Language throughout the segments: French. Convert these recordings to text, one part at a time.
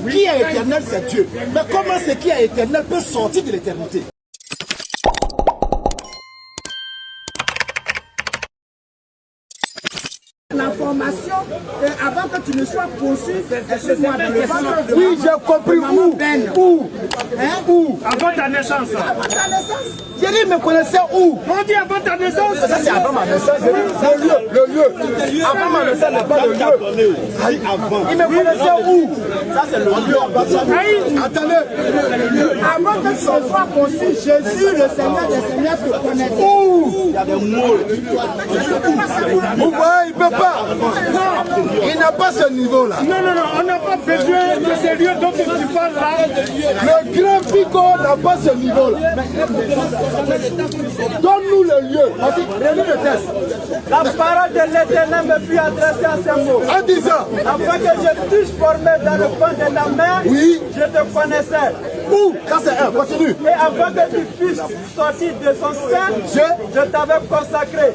Qui est éternel, c'est Dieu. Mais comment ce qui est éternel peut sortir de l'éternité? L'information avant que tu ne sois conçu, excuse-moi, dans le ventre de oui, j'ai compris. Où avant ta naissance. Avant ta naissance. Jérémie me connaissait où? On dit avant ta naissance. Ça c'est avant ma naissance. Le lieu. Avant ma naissance n'est pas le lieu. Il me connaissait où? Ça c'est le lieu. Attendez. Avant que tu ne sois conçu, Jésus, le Seigneur des Seigneurs, te connaissait. Où? Il y a des mots. Vous voyez, il ne peut pas. Il n'a pas ce niveau-là. Non, on n'a pas besoin de ces lieux dont tu parles là. Le grand Pico n'a pas ce niveau-là. Donne-nous le lieu. Vas-y, relis le texte. La parole de l'Éternel me fut adressée à ce mot. En disant, afin que je puisse former dans le fond de ta mère, oui, je te connaissais. Où? Ça c'est un, continue. Et afin que tu puisses sortir de son sein, je t'avais consacré.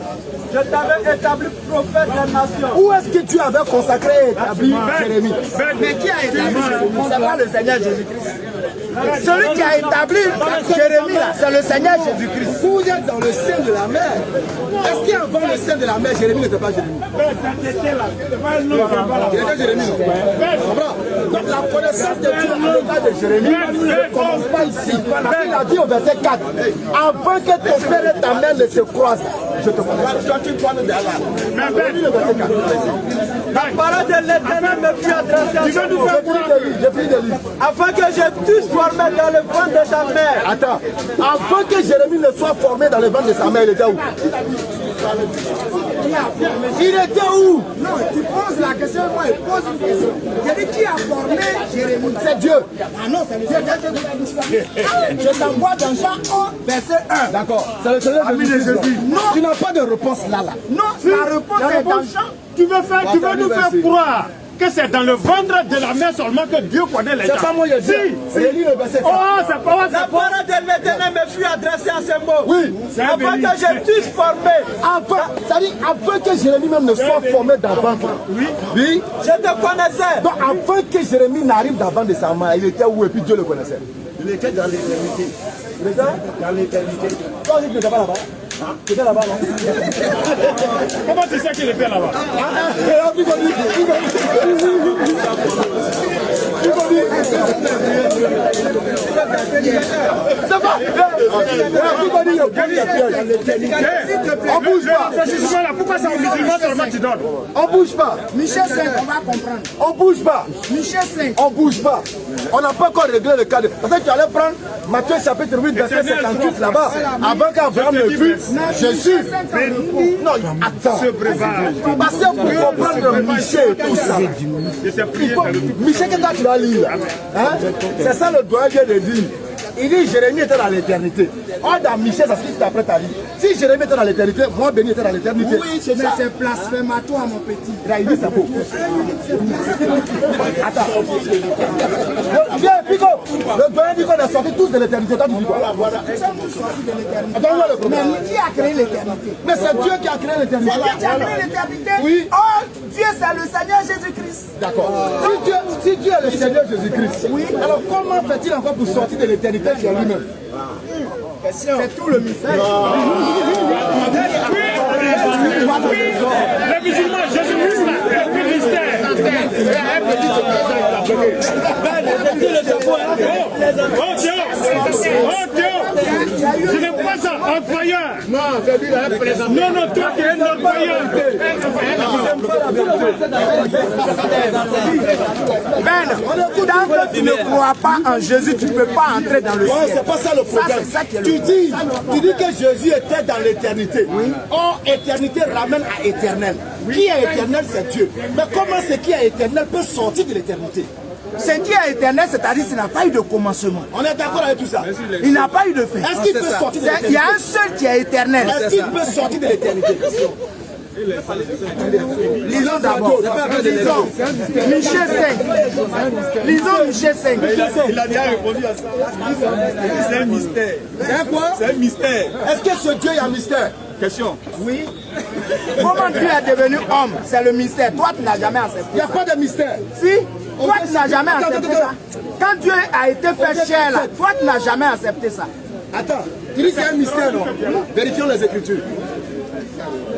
Je t'avais établi prophète des nations. Où est-ce que tu avais consacré et établi Jérémie? Mais qui a établi Jérémie? C'est pas le Seigneur Jésus-Christ. Celui qui a établi Jérémie là, c'est le Seigneur Jésus-Christ. Vous êtes dans le sein de la mer. Est-ce qu'avant le sein de la mer, Jérémie n'était pas Jérémie? Il était Jérémie, non? Donc la connaissance de Dieu à l'égard de Jérémie ne commence pas ici. Il a dit au verset 4, avant que ton père et ta mère ne se croisent, je te connais. La parole de l'Éternel me fut adressée à ce mot. J'ai fini de lire. Afin que je puisse former dans le ventre de ta mère. Attends, avant que Jérémie ne soit formé dans le ventre de sa mère, il était où? Il était où? Non, tu poses la question, moi je pose une question. J'ai dit qui a formé Jérémie? C'est Dieu. Ah non, c'est le Seigneur Jésus-Christ. Je t'envoie dans Jean 1, verset 1. D'accord, c'est le Seigneur Jésus. Non, tu n'as pas de réponse là. Non, la réponse est dans Jean. Tu veux nous faire croire que c'est dans le ventre de la mer seulement que Dieu connaît les gens. C'est pas moi, je dis. C'est lui le verset 4. Oh, c'est pas moi. La parole de l'Éternel me fut adressée à ce mot. Oui. Afin que je puisse former. C'est-à-dire, avant que Jérémie même ne soit formé dans le ventre. Oui. Je te connaissais. Donc, avant que Jérémie n'arrive dans le ventre de sa mère, il était où et puis Dieu le connaissait? Il était dans l'éternité. Il était dans l'éternité. Toi aussi, tu n'étais pas là-bas? Tu étais là-bas, non? Comment tu sais qu'il était là-bas? Ça va? On bouge pas. Pourquoi c'est en musulman seulement tu donnes? On bouge pas. Michel 5, on va comprendre. On bouge pas. Michel 5. On bouge pas. On n'a pas encore réglé le cadre. Parce que tu allais prendre Matthieu chapitre 8, verset 58 là-bas. Avant qu'Abraham ne fût, Jésus. Non, attends. Parce que pour comprendre Michel et tout ça, Michel, qu'est-ce que tu vas lire là? C'est ça le doigt vient de dire. Il dit Jérémie était dans l'éternité. Or dans Michel, c'est ce qu'il t'apprête à dire. Si Jérémie était dans l'éternité, moi béni était dans l'éternité. Oui, mais c'est blasphématoire mon petit. Là, il dit c'est beau. Attends. Viens, Pico. Le doyen dit qu'on est sortis tous de l'éternité. Toi, tu dis quoi? Nous sommes tous sortis de l'éternité. Attends-moi le problème. Mais qui a créé l'éternité? Mais c'est Dieu qui a créé l'éternité. C'est Dieu qui a créé l'éternité? Oui. Oh, Dieu c'est le Seigneur Jésus-Christ. D'accord. Si Dieu est le Seigneur Jésus-Christ, oui, alors comment fait-il encore pour sortir de l'éternité sur lui-même? C'est tout le mystère. Les musulmans, Jésus-Christ, le mystère. Je n'aime pas ça, un croyant. Non, toi qui es un croyant. Ben, tant que tu ne crois pas en Jésus, tu ne peux pas entrer dans le ciel. C'est pas ça le problème. Tu dis que Jésus était dans l'éternité. Oui. Or, éternité ramène à éternel. Qui est éternel, c'est Dieu. Mais comment ce qui est éternel peut sortir de l'éternité? Ce qui est éternel, c'est-à-dire qu'il n'a pas eu de commencement. On est d'accord avec tout ça? Il n'a pas eu de fin. Est-ce qu'il peut sortir de l'éternité? Il y a un seul qui est éternel. Est-ce qu'il peut sortir de l'éternité? Lisons d'abord. Lisons Michel 5. Lisons Michel 5. Il a déjà répondu à ça. C'est un mystère. C'est quoi? C'est un mystère. Est-ce que ce Dieu est un mystère? Question. Oui. Comment Dieu est devenu homme? C'est le mystère. Toi, tu n'as jamais accepté. Il n'y a pas de mystère. Si. Toi, tu n'as jamais accepté ça. Quand Dieu a été fait chair, là, toi, tu n'as jamais accepté ça. Attends, tu dis que c'est un mystère, non? Vérifions les Écritures.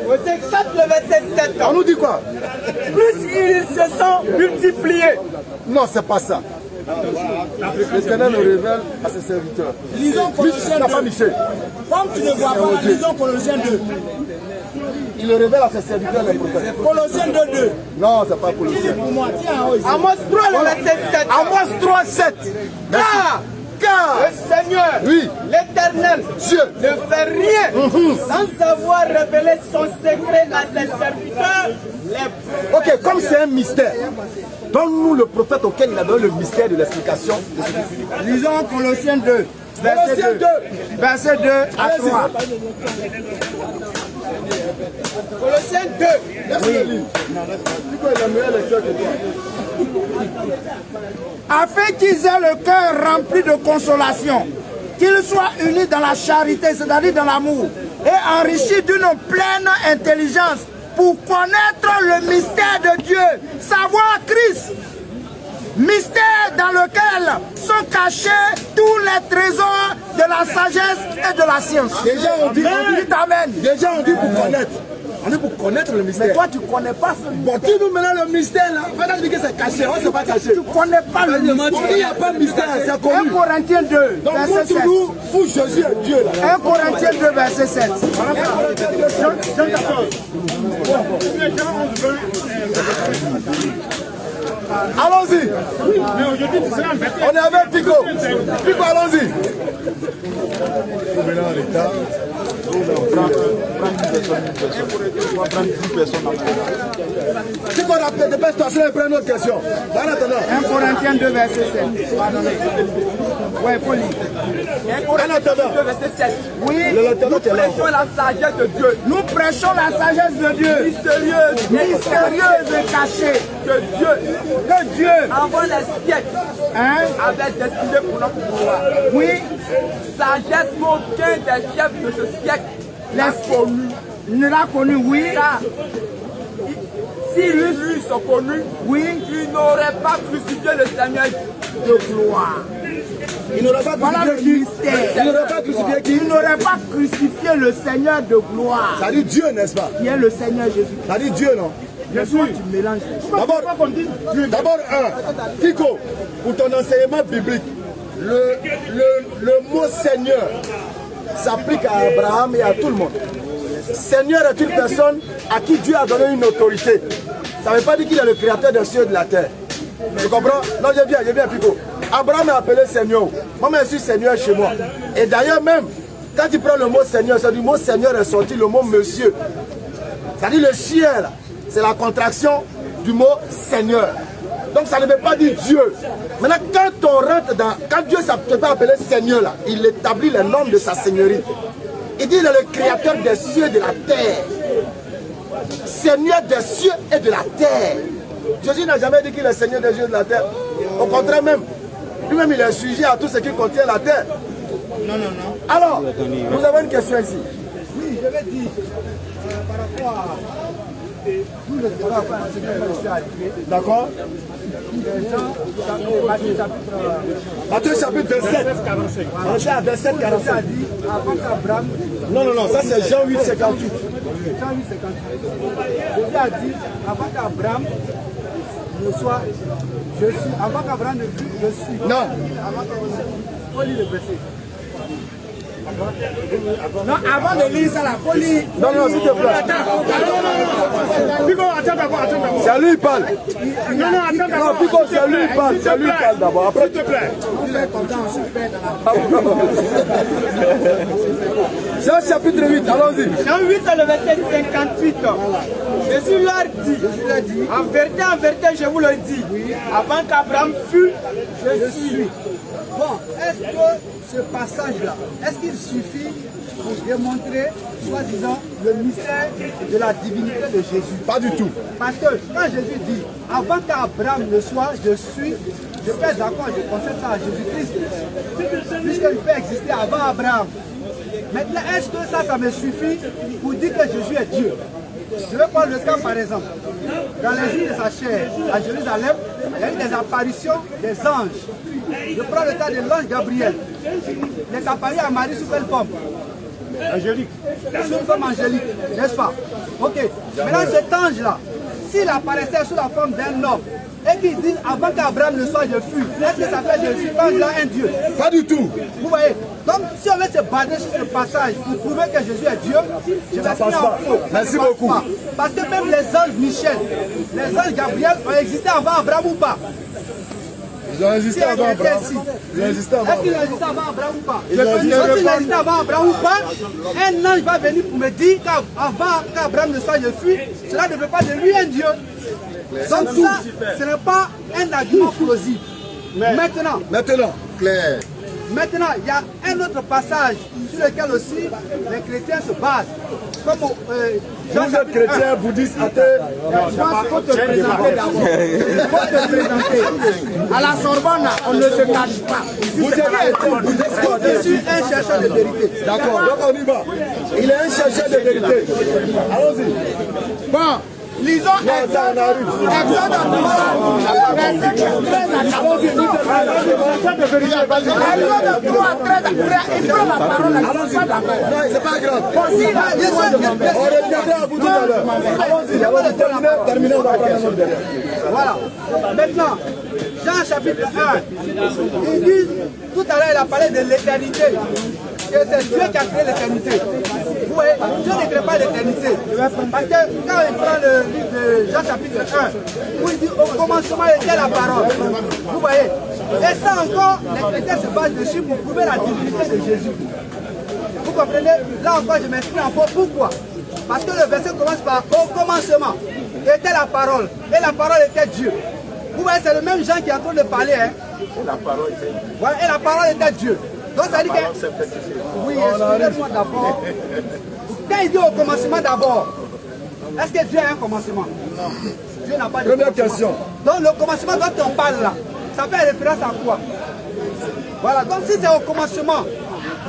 Au 4, le verset 7. On nous dit quoi? Plus ils se sont multipliés. Non, c'est pas ça. L'Éternel nous révèle à ses serviteurs. Lisons Colossiens 2. Pas Michel. Comme tu ne vois pas, lisons Colossiens 2. Il le révèle à ses serviteurs les prophètes. Colossiens 2. Non, c'est pas Colossiens. Pour moi, tiens, Amos 3, le verset 7. Amos 3, 7. Car le Seigneur, oui, l'Éternel, Dieu ne fait rien sans avoir révélé son secret à ses serviteurs. Ok, comme c'est un mystère, donne-nous le prophète auquel il a donné le mystère de l'explication de ce qui suit. lisons Colossiens 2. Verset 2. Verset 2 à 3. Colossiens 2. Afin qu'ils aient le cœur rempli de consolation, qu'ils soient unis dans la charité, c'est-à-dire dans l'amour, et enrichis d'une pleine intelligence pour connaître le mystère de Dieu, savoir Christ. Mystère dans lequel sont cachés tous les trésors de la sagesse et de la science. Déjà on dit Amen. Déjà on dit pour connaître. On est pour connaître le mystère. Mais toi tu ne connais pas ce mystère. Bon, tu nous maintenant le mystère là. On va dire que c'est caché, on ne sait pas caché. Tu ne connais pas le mystère. Il n'y a pas de mystère, c'est connu. 1 Corinthiens 2, Donc verset 7. montre-nous où Jésus est Dieu là. 1 Corinthiens 2, verset 7. Allons-y. On est avec Pico. Pico, allons-y. Pico, dépêche-toi, je prends une autre question. En attendant. 1 Corinthiens 2, verset 7. Ouais, il faut lire. En attendant. 2, verset 7. Oui, Nous prêchons la sagesse de Dieu. nous prêchons la sagesse de Dieu, mystérieuse et cachée, que Dieu Avant les siècles, avait destiné pour notre pouvoir. oui, Sagesse qu'aucun des chefs de ce siècle n'a connue. ne l'a connu, oui, Car s'ils lui sont connus, oui, ils n'auraient pas crucifié le Seigneur de gloire. Il n'aurait pas voilà le crucifié qui? mystère. Il n'aurait pas crucifié qui? Il n'aurait pas crucifié le Seigneur de gloire, Ça dit Dieu, n'est-ce pas? qui est le Seigneur Jésus. Ça dit Dieu, non? Bien sûr, tu mélanges. D'abord, Tico, pour ton enseignement biblique, le mot Seigneur s'applique à Abraham et à tout le monde. Seigneur est une personne à qui Dieu a donné une autorité. Ça ne veut pas dire qu'il est le créateur des cieux et de la terre. Tu comprends? Non, j'ai bien, Pico. Abraham est appelé Seigneur. Moi, je suis Seigneur chez moi. Et d'ailleurs, même, quand tu prends le mot Seigneur, c'est du mot Seigneur est sorti le mot Monsieur. C'est-à-dire le ciel, c'est la contraction du mot Seigneur. Donc ça ne veut pas dire Dieu. Maintenant, quand on rentre dans... Quand Dieu s'appelle appelé Seigneur, là, il établit les normes de sa seigneurie. Il dit qu'il est le créateur des cieux et de la terre. Seigneur des cieux et de la terre. Jésus n'a jamais dit qu'il est Seigneur des cieux et de la terre. Au contraire même, lui-même il est sujet à tout ce qui contient la terre. Non. Alors, nous avons une question ici. Oui, je vais dire, par rapport à tout le débat que je suis arrivé, D'accord? Matthieu chapitre 27. On est à 27, 45. a dit, avant qu'Abraham, Non, ça c'est Jean 8, 58. Jésus a dit, avant qu'Abraham ne soit, je suis, avant qu'Abraham ne fût, je suis. Non. Avant qu'Abraham, faut lire le verset. Non, avant de lire ça, la folie. Non, s'il te plaît. Pico, attends d'abord. C'est lui qui parle. Non, attends d'abord. Non, Pico, c'est lui qui parle. C'est lui qui parle d'abord. Après, S'il te plaît. On fait content, on se perd dans la Jean chapitre 8, allons-y. Jean 8, le verset 58. Jésus leur dit, en vérité, je vous le dis, avant qu'Abraham fût, je suis. Bon, est-ce que ce passage-là, est-ce qu'il suffit pour démontrer, soi-disant, le mystère de la divinité de Jésus? Pas du tout. Parce que quand Jésus dit, avant qu'Abraham ne soit, je suis, je fais d'accord, je concède ça à Jésus-Christ, puisqu'il peut exister avant Abraham. Maintenant, est-ce que ça me suffit pour dire que Jésus est Dieu? Je vais prendre le cas par exemple. dans les jours de sa chair à Jérusalem, il y a eu des apparitions des anges. Je prends le cas de l'ange Gabriel. Il est apparu à Marie sous quelle forme? Angélique. Sous une forme angélique, n'est-ce pas? Ok. Maintenant cet ange-là, s'il apparaissait sous la forme d'un homme, et qu'il dit avant qu'Abraham ne soit, je fus, est-ce que ça fait Jésus là un Dieu? Pas du tout. Vous voyez? Donc si on veut se baser sur ce passage pour prouver que Jésus est Dieu, je vais finir en faux. Merci beaucoup. Parce que même les anges Michel, les anges Gabriel ont existé avant Abraham ou pas? Ils ont existé avant Abraham. Ils ont existé avant Est-ce qu'ils ont existé avant Abraham ou pas? S'ils ont existé avant Abraham ou pas, un ange va venir pour me dire qu'avant qu'Abraham ne soit je suis, cela ne veut pas de lui un Dieu. Donc ça, ce n'est pas un argument plausible. Maintenant, clair. Maintenant, il y a un autre passage sur lequel aussi les chrétiens se basent. Comme Vous êtes chrétien, bouddhiste, athée. Il faut te présenter d'abord. Il faut te présenter. À la Sorbonne, on ne se cache pas. Vous êtes bouddhiste. Je suis un chercheur de vérité. D'accord, donc on y va. Il est un chercheur de vérité. Allons-y. Bon. Lisons Exode 3, verset 13 il prend la parole, non, c'est pas grave. On reviendra à vous tout à l'heure. Allons-y, avant de terminer, on va prendre un autre derrière. Voilà. Maintenant, Jean chapitre 1, il dit, tout à l'heure il a parlé de l'éternité. Que c'est Dieu qui a créé l'éternité. Vous voyez, Dieu ne crée pas l'éternité. Parce que quand il prend le livre de Jean chapitre 1, où il dit au commencement était la parole. Vous voyez. Et ça encore, les chrétiens se basent dessus pour prouver la divinité de Jésus. Vous comprenez? Là encore, je m'exprime en faux. Pourquoi? Parce que le verset commence par au commencement était la parole. Et la parole était Dieu. Vous voyez, c'est le même Jean qui est en train de parler. Hein? Et la parole était Dieu. Voilà, et la parole était Dieu. Donc ça dit que... Oui, excusez-moi d'abord. Quand il dit au commencement d'abord, est-ce que Dieu a un commencement? Non. Dieu n'a pas de Première commencement. question. Donc le commencement dont on parle là, ça fait référence à quoi? Voilà, donc si c'est au commencement,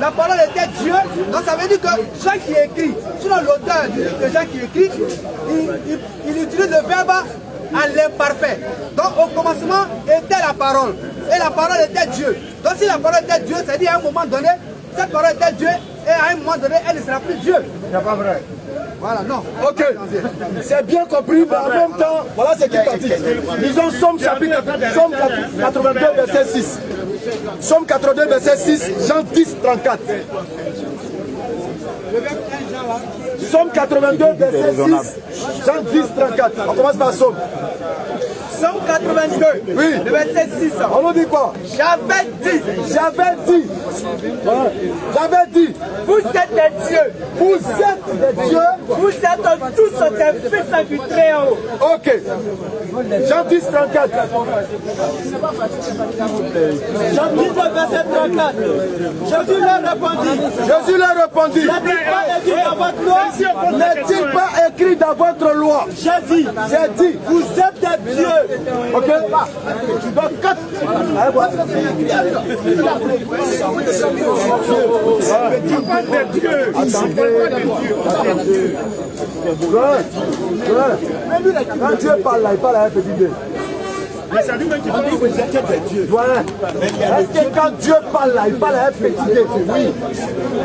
la parole était Dieu, donc ça veut dire que Jean qui écrit, sinon l'auteur de Jean qui écrit, il utilise le verbe à l'imparfait. Donc au commencement était la parole, et la parole était Dieu. Donc si la parole était Dieu, ça veut dire à un moment donné, cette parole était Dieu, et à un moment donné, elle ne sera plus Dieu. C'est pas vrai. Voilà, non. Ok, c'est bien compris, mais en même temps, voilà ce qui est parti. Lisons Somme 82, verset 6. Somme 82, verset 6, Jean 10, 34. Somme 82, verset 6, Jean 10, 34. On commence par Somme. Somme 82, oui. Le verset 6. On nous dit quoi? J'avais dit, vous êtes des dieux. Vous êtes des dieux. Vous êtes tous des fils du Très-Haut. Ok. Jean 10, 34. Jean 10, verset 34. Jésus leur répondit. N'est-il pas écrit dans votre loi? J'ai dit, vous êtes des dieux. Ok. Tu dois 4. Quand Dieu parle là, il parle à un petit Dieu. Mais ça dit même qu'il faut que vous étiez des dieux. Est-ce que quand Dieu parle là, il parle à un petit Dieu? Oui.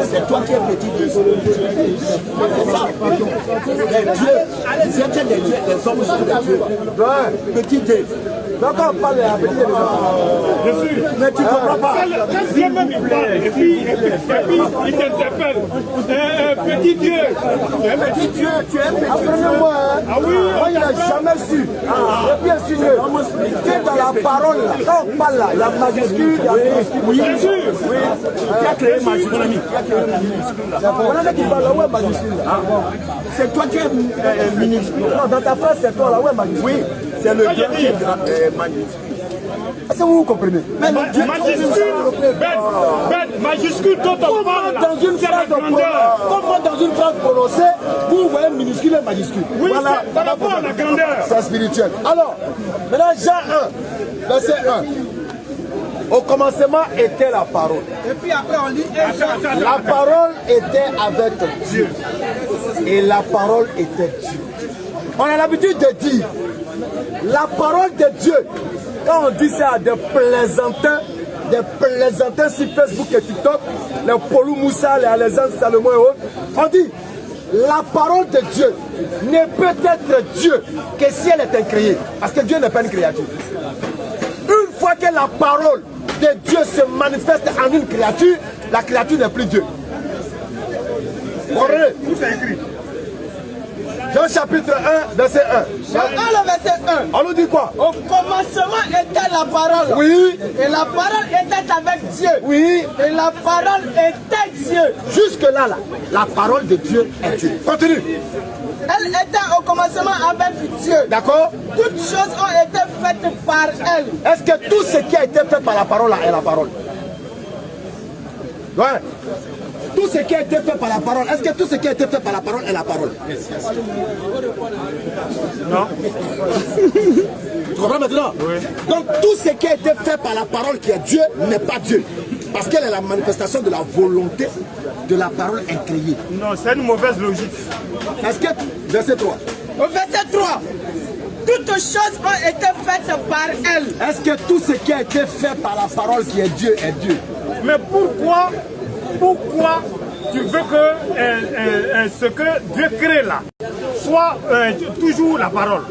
C'est toi qui es petit Dieu. C'est ça. Les dieux, les étiez des dieux, les hommes sont des dieux. Petit Dieu. Donc on parle à un petit Dieu. Mais tu ne comprends pas. Quand Dieu même il parle, et puis il t'interpelle. Petit Dieu. Petit Dieu, tu es petit Dieu. Apprenez-moi, Ah oui, moi il n'a jamais su. Et bien sûr, que dans la parole, là, quand on parle là, il y a majuscule, il y a minuscule. oui, bien sûr. Oui. Qui a créé majuscule, mon ami? Qui a créé majuscule là? On a qui parle là, où est majuscule là? C'est toi qui es minuscule. Non, dans ta phrase, c'est toi là, où est majuscule? Oui, c'est le Dieu qui est majuscule. Est-ce que vous comprenez? Mais le Dieu Majuscule quand on parle là, dans une phrase comment dans une phrase prononcée, vous voyez minuscule et majuscule. oui, Voilà. par rapport à la grandeur. C'est spirituel. Alors, maintenant Jean 1, verset 1. Au commencement était la parole. Et puis après on lit La parole était avec Dieu. Et la parole était Dieu. On a l'habitude de dire La parole de Dieu, quand on dit ça à des plaisantins sur Facebook et TikTok, les Paulou Moussa, les Alexandre Salomon et autres, on dit la parole de Dieu ne peut être Dieu que si elle est incréée. Parce que Dieu n'est pas une créature. Une fois que la parole de Dieu se manifeste en une créature, la créature n'est plus Dieu. Tout est écrit. Jean chapitre 1, verset 1. Jean 1, le verset 1. On nous dit quoi? Au commencement était la parole. Oui. Et la parole était avec Dieu. Oui. Et la parole était Dieu. Jusque-là, la parole de Dieu est Dieu. Continue. Elle était au commencement avec Dieu. D'accord? Toutes choses ont été faites par elle. Est-ce que tout ce qui a été fait par la parole là est la parole? Ouais. Tout ce qui a été fait par la parole, est-ce que tout ce qui a été fait par la parole est la parole? Non. Tu comprends maintenant? Oui. Donc tout ce qui a été fait par la parole qui est Dieu n'est pas Dieu. Parce qu'elle est la manifestation de la volonté de la parole incréée. Non, c'est une mauvaise logique. Est-ce que, verset 3. Au verset 3. Toutes choses ont été faites par elle. Est-ce que tout ce qui a été fait par la parole qui est Dieu est Dieu? Mais pourquoi tu veux que ce que Dieu crée là soit toujours la parole?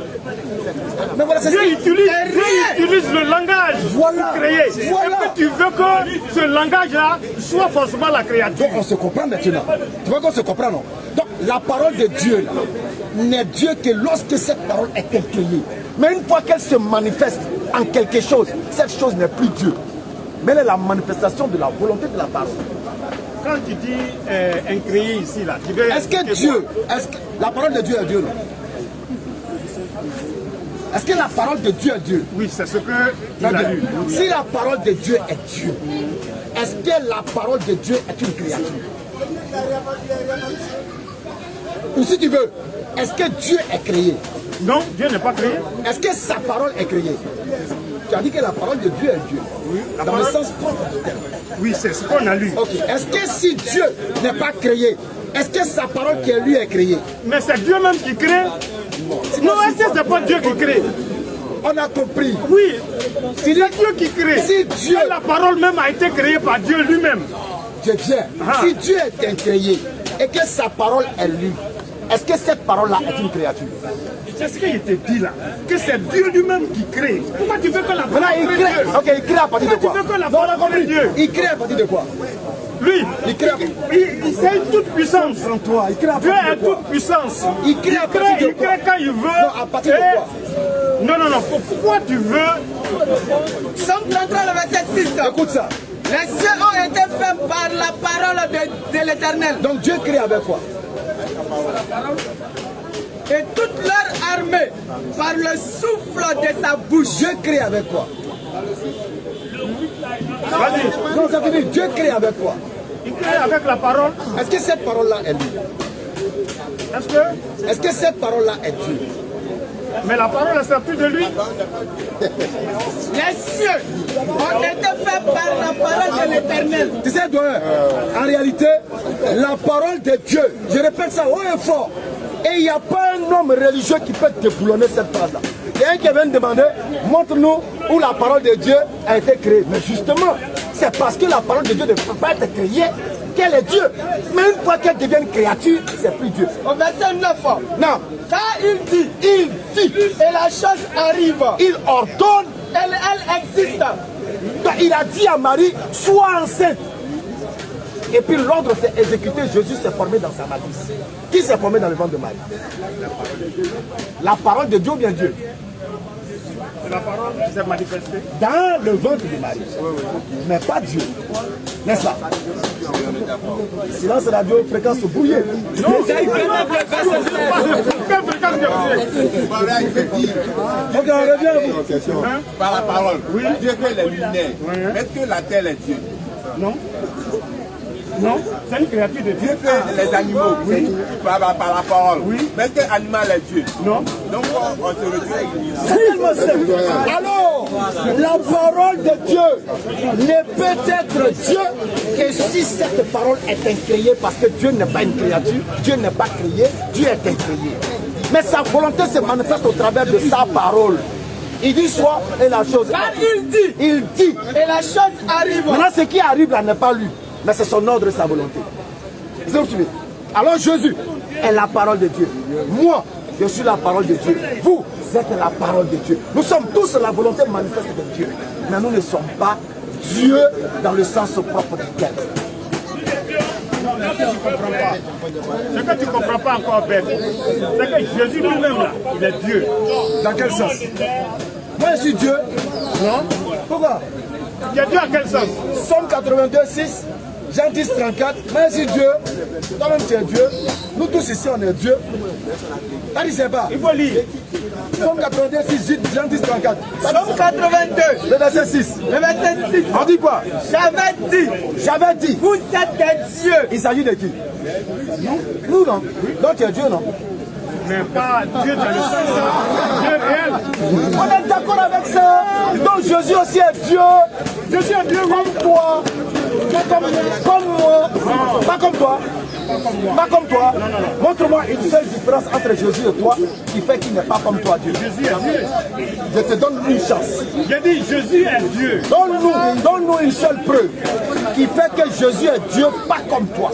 Mais voilà, Dieu utilise le langage pour créer. Voilà. Et que tu veux que ce langage-là soit forcément la créature. Donc on se comprend maintenant. Tu vois qu'on se comprend, non? Donc la parole de Dieu n'est Dieu que lorsque cette parole est créée. Mais une fois qu'elle se manifeste en quelque chose, cette chose n'est plus Dieu. Mais elle est la manifestation de la volonté de la parole. Quand tu dis incréé ici, là, tu veux... Est-ce que Dieu, la parole de Dieu est Dieu, non? Est-ce que la parole de Dieu est Dieu? Oui, c'est ce que tu as lu. Si la parole de Dieu est Dieu, est-ce que la parole de Dieu est une créature? Ou si tu veux, est-ce que Dieu est créé? Non, Dieu n'est pas créé. Est-ce que sa parole est créée? Tu as dit que la parole de Dieu est Dieu. Oui, dans le sens propre du terme. Oui, c'est ce qu'on a lu. Ok. Est-ce que si Dieu n'est pas créé, est-ce que sa parole qui est lui est créée? Mais c'est Dieu même qui crée. Non, est-ce que c'est pas Dieu qui crée? On a compris. Oui, c'est Dieu qui crée. Si Dieu... Et la parole même a été créée par Dieu lui-même. Dieu vient. Si Dieu est incréé et que sa parole est lui, est-ce que cette parole-là est une créature? C'est ce qu'il te dit là. Que c'est Dieu lui-même qui crée. Pourquoi tu veux que la parole crée Dieu? Ok, il crée à partir de quoi? Tu veux que la parole crée Dieu? Il crée à partir de quoi? Lui, il crée. C'est une toute puissance. Toi, il crée à Dieu partir est de quoi? toute puissance. Il crée à partir de quoi? Il crée quand il veut. Non, à partir de quoi? Non. Pourquoi tu veux? Somme 33, le verset 6. Écoute ça. Les cieux ont été faits par la parole de l'Éternel. Donc Dieu crée avec quoi? Et toute leur armée par le souffle de sa bouche. Dieu crée avec quoi? Vas-y. Non, ça veut dire Dieu crée avec quoi? Il crée avec la parole. Est-ce que cette parole-là est lui? Est-ce que cette parole-là est Dieu? Mais la parole est sortie de lui. Les cieux ont été faits par la parole de l'Éternel. Tu sais, en réalité, la parole de Dieu, je répète ça haut et fort, et il n'y a pas un homme religieux qui peut déboulonner cette phrase-là. Il y a un qui vient de demander, montre-nous où la parole de Dieu a été créée. Mais justement, c'est parce que la parole de Dieu ne peut pas être créée qu'elle est Dieu. Mais une fois qu'elle devient une créature, c'est plus Dieu. Au verset 9, non. Quand il dit, et la chose arrive, il ordonne, elle existe. Donc, il a dit à Marie, sois enceinte. Et puis l'ordre s'est exécuté, Jésus s'est formé dans sa matrice. Qui s'est formé dans le ventre de Marie? La parole de Dieu ou bien Dieu? La parole s'est manifestée dans le ventre de Marie. Mais pas Dieu. N'est-ce pas? Silence radio, fréquence brouillée. Non, quelle fréquence de brouillée? Ok, on revient à vous. Question. Par la parole, Dieu crée les luminaires. Est-ce que la terre est Dieu? Non. Non, c'est une créature de Dieu. Dieu crée les animaux, par la parole. Oui. Mais est-ce que l'animal est Dieu? Non. Donc on se retrouve. C'est tellement simple. Alors, la parole de Dieu ne peut être Dieu que si cette parole est incréée, parce que Dieu n'est pas une créature, Dieu n'est pas créé, Dieu est incréé. Mais sa volonté se manifeste au travers de sa parole. Il dit soit et la chose. Car il dit. Il dit. Et la chose arrive. Maintenant, ce qui arrive là n'est pas lui, mais c'est son ordre et sa volonté. Vous suivez? Alors Jésus est la parole de Dieu. Moi, je suis la parole de Dieu. Vous êtes la parole de Dieu. Nous sommes tous la volonté manifeste de Dieu. Mais nous ne sommes pas Dieu dans le sens propre du terme. Ce que tu ne comprends pas encore, Beth, c'est que Jésus lui-même, là, il est Dieu. Dans quel sens? Moi, je suis Dieu. Non? Pourquoi? Il est Dieu à quel sens? Somme 82, 6, Jean 10, 34. Moi, je suis Dieu. Toi-même, tu es Dieu. Nous tous ici, on est Dieu. Ça dit, c'est pas. Il faut lire. Somme 82, 6, Jean 10, 34. Somme 82. Le verset 6. Le verset 6. On dit quoi? J'avais dit. Vous êtes des dieux. Il s'agit de qui? Nous, non? Donc, tu es Dieu, non? Mais pas Dieu dans le sens Dieu réel. On est d'accord avec ça. Donc Jésus aussi est Dieu. Jésus est Dieu comme toi. Comme moi. Pas comme toi. Pas comme toi. Montre-moi une seule différence entre Jésus et toi qui fait qu'il n'est pas comme toi, Dieu. Jésus est Dieu. Je te donne une chance. J'ai dit Jésus est Dieu. Donne-nous une seule preuve qui fait que Jésus est Dieu, pas comme toi.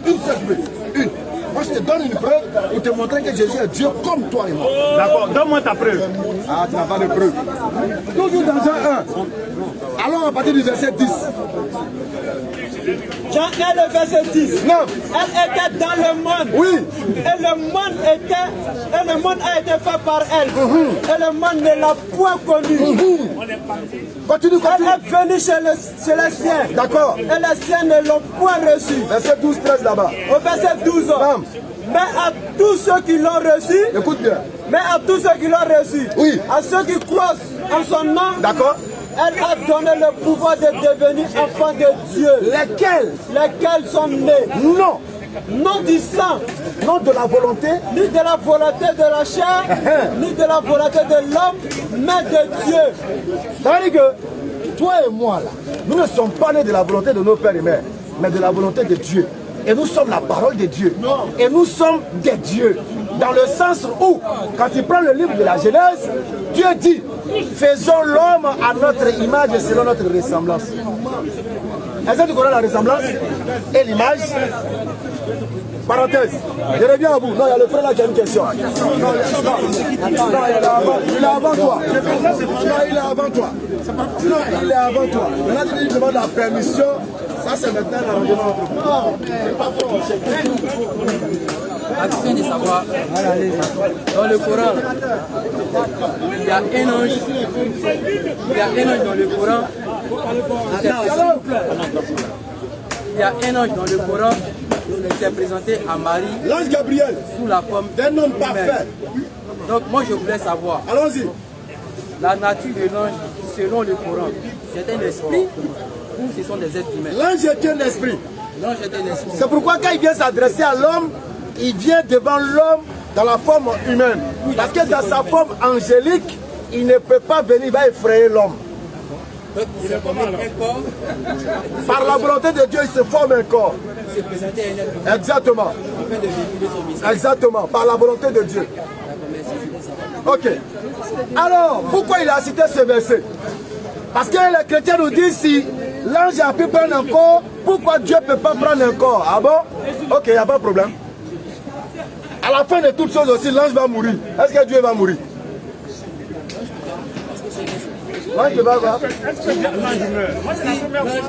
Une seule preuve. Une. Moi, je te donne une preuve pour te montrer que Jésus est Dieu comme toi et moi. D'accord, donne-moi ta preuve. Ah, tu n'as pas de preuve. Toujours dans Jean 1. Allons à partir du verset 10. Jean 1, le verset 10. Non. Elle était dans le monde. Oui. Et le monde a été fait par elle. Et le monde ne l'a point connue. Continue. Elle est venue chez les siens. D'accord. Et les siens ne l'ont point reçue. Verset 12, 13 là-bas. Au verset 12. Bam. Mais à tous ceux qui l'ont reçu. Écoute bien. Mais à tous ceux qui l'ont reçu. Oui. À ceux qui croient en son nom. D'accord. Elle a donné le pouvoir de devenir enfants de Dieu. Lesquels sont nés. Non. Non du sang. Non de la volonté. Ni de la volonté de la chair. Ni de la volonté de l'homme. Mais de Dieu. Ça veut dire que toi et moi là, nous ne sommes pas nés de la volonté de nos pères et mères, mais de la volonté de Dieu. Et nous sommes la parole de Dieu. Et nous sommes des dieux. Dans le sens où, quand tu prends le livre de la Genèse, Dieu dit, faisons l'homme à notre image et selon notre ressemblance. Est-ce que tu connais la ressemblance et l'image? Parenthèse, je reviens à vous. Non, il y a le frère là qui a une question. Non, il est avant toi. Non, il est avant toi. Non, il est avant toi. Maintenant, tu lui demandes la permission. Ça, c'est maintenant l'arrangement entre vous. Non, c'est pas fort. Afin de savoir, dans le Coran, il y a un ange. Il y a un ange dans le Coran. Il y a un ange dans le Coran qui s'est présenté à Marie. L'ange Gabriel. Sous la forme d'un homme parfait. Donc moi je voulais savoir. Allons-y. La nature de l'ange selon le Coran, c'est un esprit ou ce sont des êtres humains? L'ange est un esprit. L'ange est un esprit. C'est pourquoi quand il vient s'adresser à l'homme, il vient devant l'homme dans la forme humaine. Parce que dans sa forme angélique, il ne peut pas venir, il va effrayer l'homme. Donc il se forme un corps. Par la volonté de Dieu, il se forme un corps. Il s'est présenté à un être. Exactement. Afin de véhiculer son message. Exactement, par la volonté de Dieu. Ok. Alors, pourquoi il a cité ce verset? Parce que les chrétiens nous disent si l'ange a pu prendre un corps, pourquoi Dieu ne peut pas prendre un corps? Ah bon? Ok, il n'y a pas de problème. À la fin de toutes choses aussi, l'ange va mourir. Est-ce que Dieu va mourir? L'ange va voir. L'ange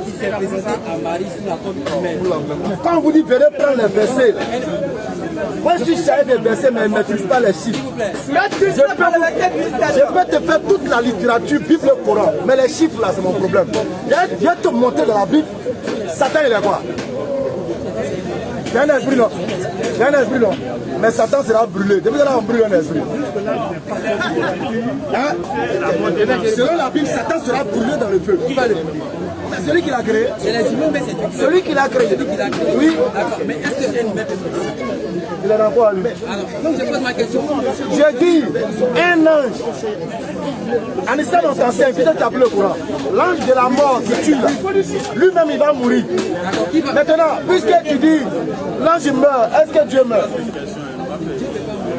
qui s'est présenté à Marie sous la forme humaine. Quand on vous dit venez prendre les versets, moi je suis chargé des versets mais je ne maîtrise pas les chiffres. Je peux te faire toute la littérature, Bible et Coran, mais les chiffres là c'est mon problème. Je vais te montrer dans la Bible, Satan il est quoi? C'est un esprit non? C'est un esprit non? Mais Satan sera brûlé. Depuis là on brûle un esprit. Hein? Selon la Bible, Satan sera brûlé dans le feu. Qui va le brûler? Celui qui l'a créé. C'est les humains, mais c'est Dieu. Celui qui l'a créé. Oui. D'accord, mais est-ce que c'est un humain? Il est rapport à lui. Alors, donc je pose ma question. Je dis, un ange. En islam, on t'enseigne, peut-être t'as le courant. L'ange de la mort qui tue là, lui-même il va mourir. Maintenant, puisque tu dis, l'ange meurt, est-ce que Dieu meurt?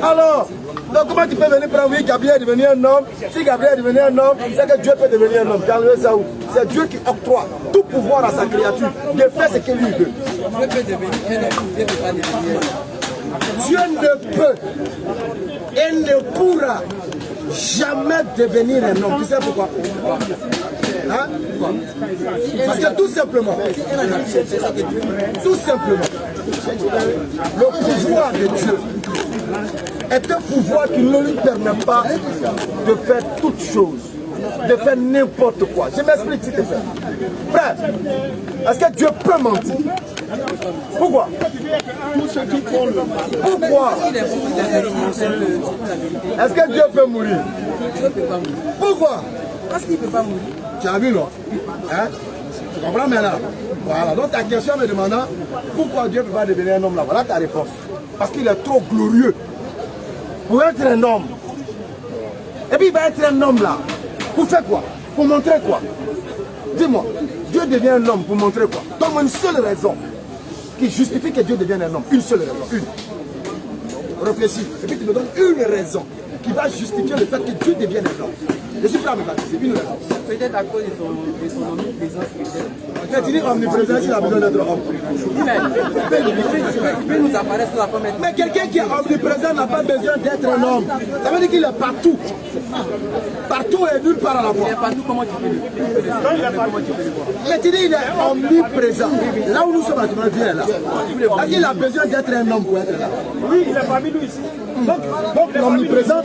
Alors, Donc comment tu peux venir prendre, oui, Gabriel est devenu un homme. Si Gabriel est devenu un homme, c'est que Dieu peut devenir un homme. Ça où? C'est Dieu qui octroie tout pouvoir à sa créature de faire ce qu'il lui veut. Dieu peut devenir un homme, Dieu ne peut pas devenir un homme. Dieu ne peut et ne pourra jamais devenir un homme. Tu sais pourquoi? Hein? Parce que tout simplement, le pouvoir de Dieu est un pouvoir qui ne lui permet pas de faire toutes choses, de faire n'importe quoi. Je m'explique s'il te plaît. Frère, est-ce que Dieu peut mentir? Pourquoi? Pourquoi? Est-ce que Dieu peut mourir? Pourquoi? Parce qu'il ne peut pas mourir. Tu as vu, non? Hein? Tu comprends maintenant? Voilà, donc ta question me demandant pourquoi Dieu ne peut pas devenir un homme là. Voilà ta réponse. Parce qu'il est trop glorieux pour être un homme. Et puis il va être un homme là. Pour faire quoi? Pour montrer quoi? Dis-moi, Dieu devient un homme pour montrer quoi? Donne-moi une seule raison qui justifie que Dieu devienne un homme. Une seule raison, une. Réfléchis. Et puis tu me donnes une raison qui va justifier le fait que Dieu devienne un homme. Je suis prêt à me battre, c'est une raison. Peut-être à cause de son omniprésence. Quand tu dis omniprésence, il a besoin d'être homme. Il peut nous apparaître sous la forme. Mais quelqu'un qui est omniprésent n'a pas besoin d'être un homme. Ça veut dire qu'il est partout. Partout et nulle part à la fois. Il est partout, comment tu peux le voir? Mais tu dis qu'il est omniprésent. Là où nous sommes actuellement, Dieu est là. Est-ce qu'il a besoin d'être un homme pour être là? Oui, il est parmi nous ici. Donc l'omniprésent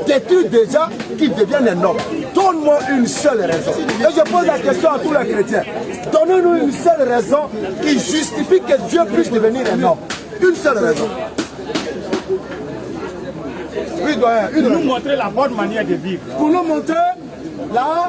détruit déjà qu'il devienne un homme. Donne-moi une seule raison. Et je pose la question à tous les chrétiens. Donnez-nous une seule raison qui justifie que Dieu puisse devenir un homme. Une seule raison. Oui, pour nous montrer la bonne manière de vivre. Pour nous montrer la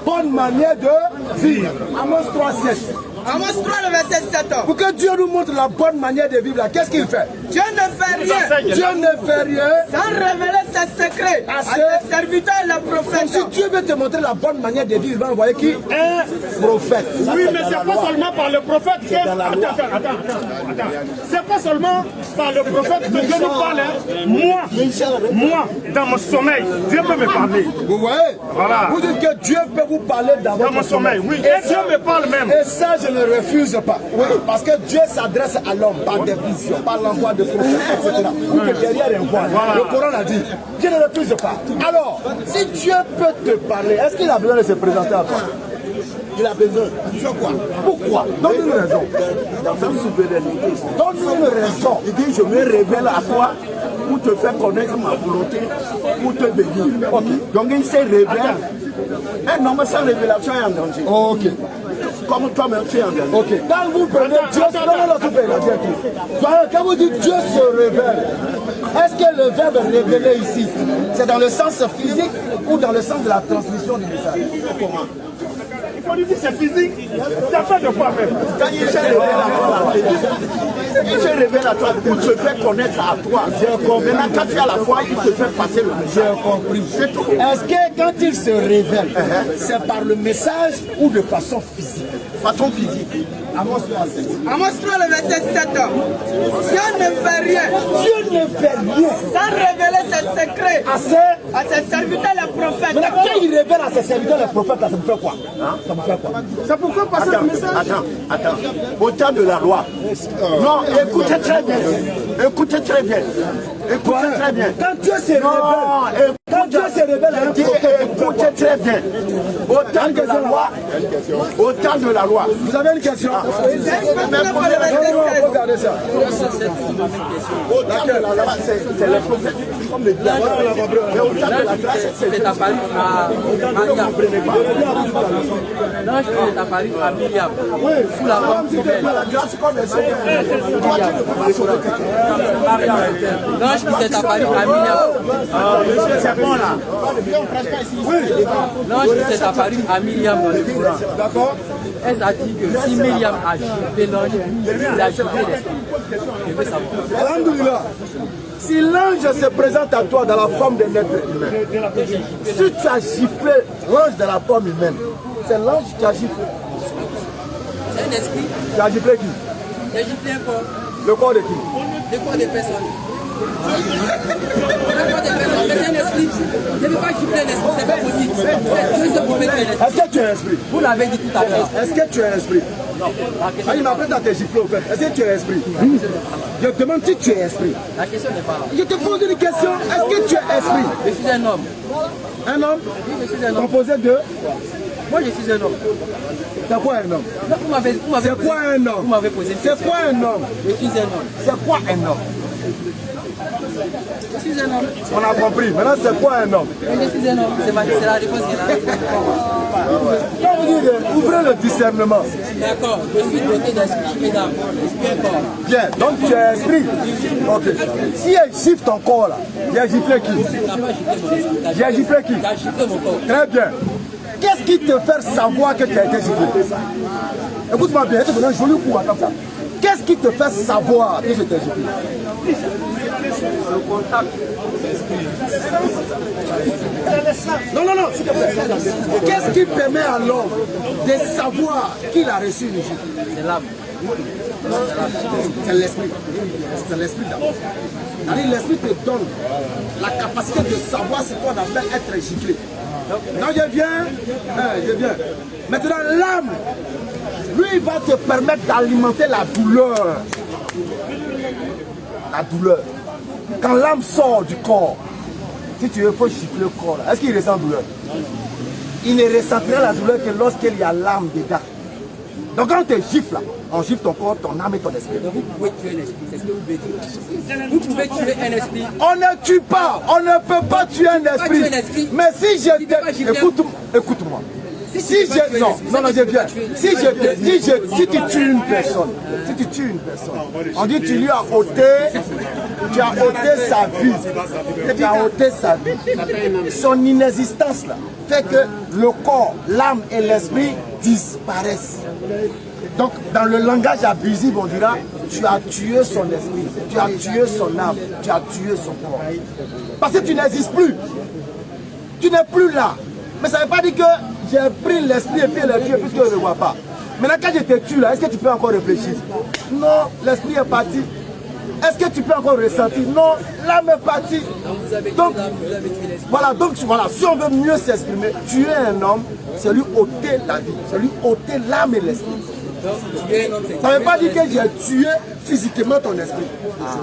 bonne manière de vivre. Amos 3:7. Amos 3, le verset 7. Pour que Dieu nous montre la bonne manière de vivre là, qu'est-ce qu'il fait? Dieu ne fait rien. Dieu ne fait rien sans révéler ses secrets à ses serviteurs et les prophètes. Si Dieu veut te montrer la bonne manière de vivre, il va envoyer qui? Un prophète. Oui, mais c'est pas seulement par le prophète que... Attends. C'est pas seulement par le prophète que Dieu nous parle. Moi, dans mon sommeil, Dieu peut me parler. Vous voyez? Voilà. Vous dites que Dieu peut vous parler dans mon sommeil. Oui, et Dieu me parle même. Et ça, je ne refuse pas. Oui, parce que Dieu s'adresse à l'homme par des visions, par l'envoi de prophètes, etc. Pour que derrière un voile. Le Coran a dit, je ne refuse pas. Alors, si Dieu peut te parler, est-ce qu'il a besoin de se présenter à toi? Il a besoin. Tu fais quoi? Pourquoi? Donne-nous une raison. Dans sa souveraineté. Donne-nous une raison. Il dit, je me révèle à toi pour te faire connaître ma volonté, pour te bénir. Okay. Donc il se révèle. Un homme sans révélation est en danger. Ok. Comme toi-même, tu es en danger. Ok. Quand vous prenez Dieu, quand vous dites Dieu se révèle, est-ce que le verbe révéler ici, c'est dans le sens physique ou dans le sens de la transmission du message? Comment? Il faut lui dire c'est physique. Ça fait de quoi même? Quand il se révèle à toi, il se révèle à toi pour te faire connaître à toi. Maintenant, quand tu as la foi, il te fait passer le message. J'ai compris. C'est tout. Est-ce que quand il se révèle, c'est par le message ou de façon physique? Façon physique. Amos 3, le verset 7. Dieu ne fait rien. Dieu ne fait rien sans révéler ses secrets à ses serviteurs les prophètes. Mais quand il révèle à ses serviteurs les prophètes, ça me fait quoi? Ça me fait quoi? C'est pourquoi passer le message? Attends. Au temps de la loi. Non, écoutez très bien. Écoutez très bien. Quand Dieu se révèle, écoutez très bien. Au temps de la loi. Vous avez une question? Regardez ça. C'est les prophètes. Mais au temps de la grâce, c'est apparu à Mariam. L'ange est apparu à Myriam. Sous la forme humaine. L'ange qui s'est apparu à Myriam. L'ange qui s'est apparu à Myriam dans le Coran. D'accord. Elle a dit que si Myriam a giflé l'ange, il a giflé l'esprit. Je veux savoir. Alhamdoulilah. Si l'ange se présente à toi dans la forme d'un être humain, si tu as giflé l'ange dans la forme humaine, c'est l'ange qui a giflé. C'est un esprit. Tu as giflé qui? Il a giflé un corps. Le corps de qui? Le corps des personnes. C'est un esprit. Je ne peux pas gifler un esprit, c'est pas possible. Est-ce que tu es un esprit? Vous l'avez dit tout à l'heure. Est-ce que tu es un esprit? Non. Ah, il m'apprête à te gifler au fait. Est-ce que tu es esprit? Je te demande si tu es esprit. La question n'est pas là. Je te pose une question. Est-ce que tu es esprit? Je suis un homme. Un homme? Oui, je suis un homme. Composé de? Moi, je suis un homme. C'est quoi un homme? Non, vous m'avez C'est quoi un homme? Vous m'avez posé une C'est question. quoi un homme? Je suis un homme. C'est quoi un homme? Je suis un homme. On a compris. Maintenant, c'est quoi un homme? Je suis un homme. C'est la réponse qui est là. Quand vous dites ouvrez le discernement. D'accord. Je suis doté d'esprit et d'âme. Esprit et corps. Bien, donc tu es esprit. Ok. Si elle gifle ton corps là, il a giflé qui? Tu n'as pas giflé mon esprit. Il a giflé qui? Tu as giflé mon corps. Très bien. Qu'est-ce qui te fait savoir que tu as été giflé? Écoute-moi bien, je te donne un joli coup comme ça. Qu'est-ce qui te fait savoir que je t'ai giflé? Le contact. Non, non, non, s'il te plaît. Qu'est-ce qui permet à l'homme de savoir qu'il a reçu une gifle? C'est l'âme. C'est l'esprit. C'est l'esprit d'abord. C'est-à-dire l'esprit te donne la capacité de savoir ce qu'on appelle être giflé. Non, je viens. Maintenant, l'âme, lui, il va te permettre d'alimenter la douleur. La douleur. Quand l'âme sort du corps, si tu veux, il faut gifler le corps. Est-ce qu'il ressent douleur? Il ne ressentira la douleur que lorsqu'il y a l'âme dedans. Donc quand on te gifle, là, on gifle ton corps, ton âme et ton esprit. Donc vous pouvez tuer un esprit, c'est ce que vous pouvez dire. Vous pouvez tuer un esprit. On ne tue pas, on ne peut pas tuer un esprit. Mais si je te... Écoute-moi. Si je... Non, je viens. Si tu tues une personne, on dit tu lui as ôté, tu as ôté sa vie. Tu as ôté sa vie. Son inexistence là fait que le corps, l'âme et l'esprit disparaissent. Donc, dans le langage abusif, on dira, tu as tué son esprit, tu as tué son âme, tu as tué son corps. Parce que tu n'existes plus. Tu n'es plus là. Mais ça ne veut pas dire que j'ai pris l'esprit et puis le tué puisque je ne le vois pas. Maintenant, quand je te tue là, est-ce que tu peux encore réfléchir? Non, l'esprit est parti. Est-ce que tu peux encore ressentir? Non, l'âme est partie. Donc, voilà, si on veut mieux s'exprimer, tuer un homme, c'est lui ôter la vie, c'est lui ôter l'âme et l'esprit. Ça ne veut pas dire que j'ai tué physiquement ton esprit.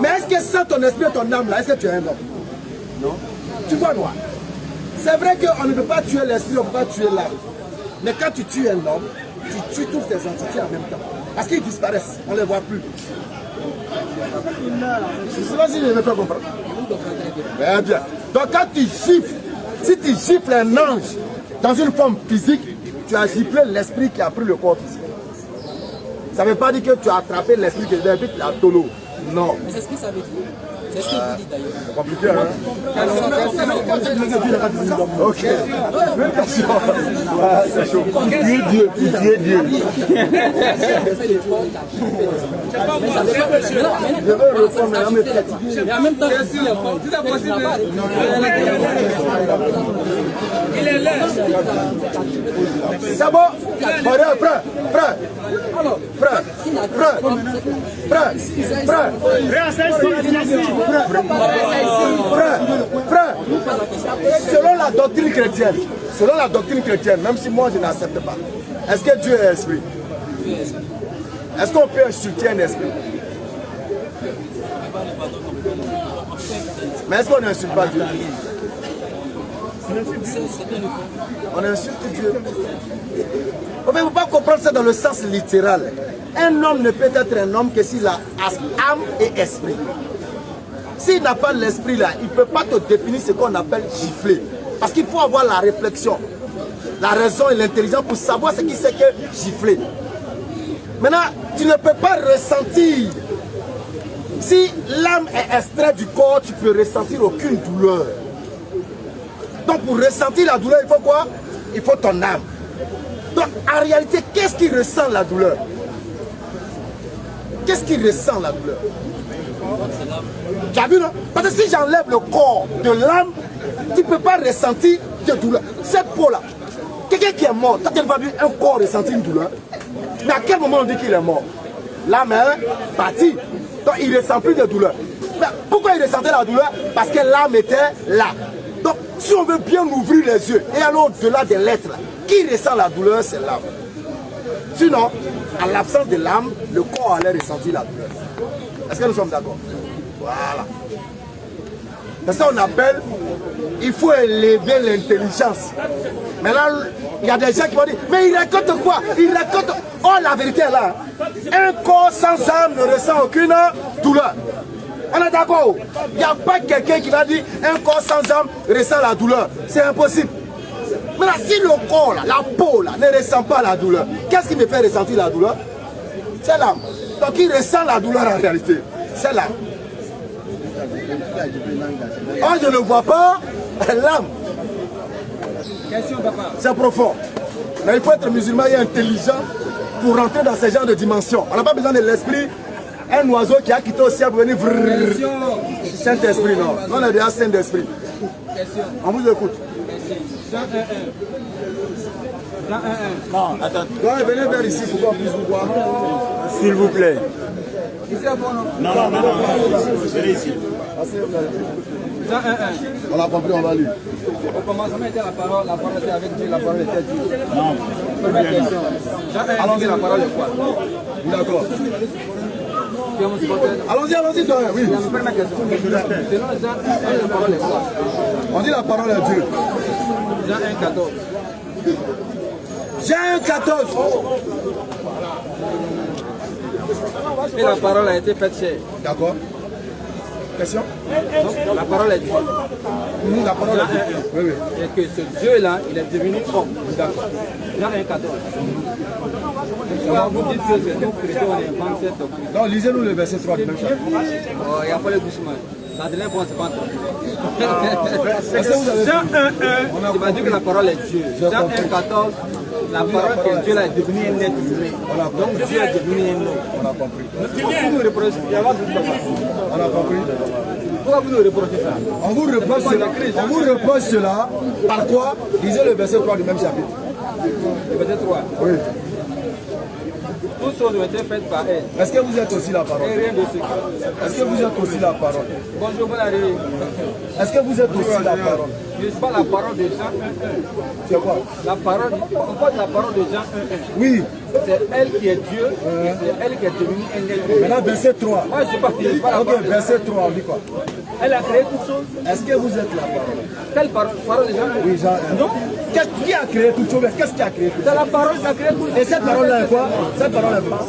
Mais est-ce que sans ton esprit et ton âme là, est-ce que tu es un homme? Non. Tu vois moi? C'est vrai qu'on ne peut pas tuer l'esprit, on ne peut pas tuer l'âme. Mais quand tu tues un homme, tu tues toutes tes entités en même temps. Parce qu'ils disparaissent, on ne les voit plus. Je ne sais pas si je ne vais pas comprendre. Bien, bien. Donc quand tu gifles, si tu gifles un ange dans une forme physique, tu as giflé l'esprit qui a pris le corps physique. Ça ne veut pas dire que tu as attrapé l'esprit qui est la tolo. Non. Mais c'est ce que ça veut dire. C'est ce que vous dites d'ailleurs. C'est compliqué, hein? Ok. C'est chaud. Dieu. Je veux répondre, mais fatigué. Mais en même temps, Il est là. C'est bon? Frère. Selon la doctrine chrétienne, même si moi je n'accepte pas, est-ce que Dieu est esprit? Est-ce qu'on peut insulter un esprit? Mais est-ce qu'on n'insulte pas Dieu? On insulte Dieu. On ne peut pas comprendre ça dans le sens littéral. Un homme ne peut être un homme que s'il a âme et esprit. S'il n'a pas l'esprit là, il ne peut pas te définir ce qu'on appelle gifler. Parce qu'il faut avoir la réflexion, la raison et l'intelligence pour savoir ce qui c'est que gifler. Maintenant, tu ne peux pas ressentir. Si l'âme est extraite du corps, tu ne peux ressentir aucune douleur. Donc pour ressentir la douleur, il faut quoi? Il faut ton âme. Donc en réalité, qu'est-ce qui ressent la douleur? Qu'est-ce qui ressent la douleur? Tu as vu, non? Parce que si j'enlève le corps de l'âme, tu ne peux pas ressentir de douleur. Cette peau-là, quelqu'un qui est mort, tu as déjà vu un corps ressentir une douleur? Mais à quel moment on dit qu'il est mort? L'âme est partie. Donc il ne ressent plus de douleur. Mais pourquoi il ressentait la douleur? Parce que l'âme était là. Donc, si on veut bien ouvrir les yeux et aller au-delà des lettres, qui ressent la douleur, c'est l'âme. Sinon, à l'absence de l'âme, le corps allait ressentir la douleur. Est-ce que nous sommes d'accord? Voilà. C'est ça qu'on appelle, il faut élever l'intelligence. Maintenant, il y a des gens qui vont dire, mais il raconte quoi? Il raconte... Oh, la vérité est là. Un corps sans âme ne ressent aucune douleur. On est d'accord? Il n'y a pas quelqu'un qui va dire, un corps sans âme ressent la douleur. C'est impossible. Maintenant, si le corps, là, la peau, là, ne ressent pas la douleur, qu'est-ce qui me fait ressentir la douleur? C'est l'âme. Donc, il ressent la douleur en réalité. C'est l'âme. Oh, je ne vois pas l'âme. C'est profond. Mais il faut être musulman et intelligent pour rentrer dans ce genre de dimension. On n'a pas besoin de l'esprit. Un oiseau qui a quitté au ciel pour venir. Saint-Esprit, non. On est déjà Saint-Esprit. On vous écoute. Non, attends. Venez vers ici pour qu'on puisse vous voir. S'il vous plaît. Non, venez ici. On a compris, on va lire. Au commencement était la parole était avec Dieu, la parole était Dieu. Non. Première question. Allons-y, la parole est quoi? D'accord. Allons-y, toi. Oui. Première question. Selon Jean 1, la parole est quoi? On dit la parole est Dieu. Jean 1, 14. Jean 14. Et la parole a été faite chair. D'accord. Question? Donc, la parole est Dieu. La parole est Dieu. Oui, oui. Et que ce Dieu-là, il est devenu homme. D'accord. Jean 1, 14. Vous dites que c'est nous chrétiens, on invente cette doctrine. Non, lisez-nous le verset 3 du même chapitre. Oh, il n'y a pas le doucement. Ça devient bon, c'est pas trop. Jean 1, Il m'a dit que la parole est Dieu. Jean 1, 14. La parole que Dieu est devenu un être humain. Donc Dieu est devenu un homme. On a compris. Pourquoi vous nous reprochez? On a compris. Pourquoi vous nous reprochez ça? On vous reproche cela. On vous reproche cela. Par quoi? Lisez le verset 3 du même chapitre. Le verset 3. Oui. Toutes choses ont été faites par elle. Est-ce que vous êtes aussi la parole? Et rien de ce. Est-ce que vous êtes aussi la parole? Bonjour, bonne arrivée. Est-ce que vous êtes aussi la parole? Je ne suis pas la parole de Jean 1. C'est quoi? La parole, on parle de la parole de Jean 1. Oui. C'est elle qui est Dieu, et c'est elle qui est devenue un être humain. Maintenant, verset 3. Moi, je ne suis pas la Ok, parole de Jean. verset 3, on dit quoi? Elle a créé toutes choses. Est-ce que vous êtes la parole? Quelle parole de Jean 1? Oui, Jean 1. Non. Qui a créé toute chose? Qu'est-ce qui a créé tout? C'est la parole qui a créé toutes choses. Et cette parole-là est quoi? Cette parole est quoi?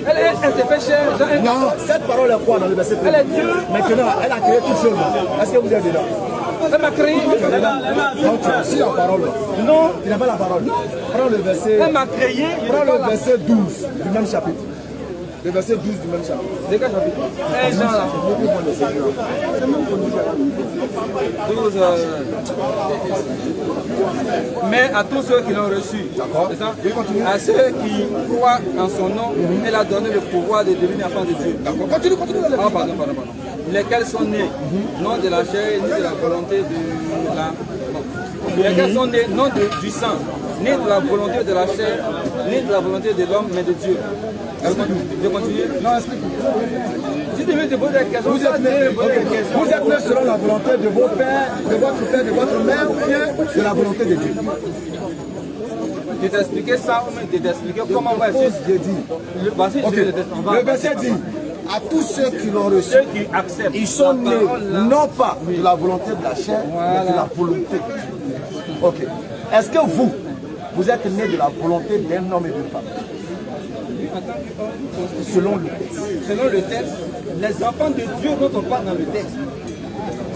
Elle s'est fait chair. Jean 1. Non, cette parole est quoi dans le verset 3? Elle est Dieu. Maintenant, elle a créé toutes choses. Est-ce que vous êtes dedans? Elle m'a créé. Donc, tu as aussi la parole. Non. Tu n'as pas la parole. Prends le verset. Elle m'a créé. Prends le verset 12 du même chapitre. Le verset 12 du même chapitre. C'est quel chapitre? Jean là. 12. Mais à tous ceux qui l'ont reçu, c'est ça? À ceux qui croient en son nom, elle a donné le pouvoir de devenir enfant de Dieu. D'accord, continue. Ah, pardon. Lesquels sont nés, non de la chair, ni de la volonté de la... Bon. Lesquels sont nés, non du sang, ni de la volonté de la chair, ni de la volonté de l'homme, mais de Dieu. Je continue? Non, explique. Si tu veux te poser des questions, Vous êtes nés selon la volonté de vos pères, de votre père, de votre mère, ou bien de la volonté de Dieu. Je t'ai expliqué ça, mais je t'ai expliqué comment on va essayer. J'ai dit. Voici, Ok. Le verset dit, à tous ceux qui l'ont reçu, ceux qui acceptent, ils sont nés non pas de la volonté de la chair, mais de la volonté. Ok. Est-ce que vous êtes nés de la volonté d'un homme et d'une femme? Selon le texte. selon le texte, les enfants de Dieu dont on parle dans le texte,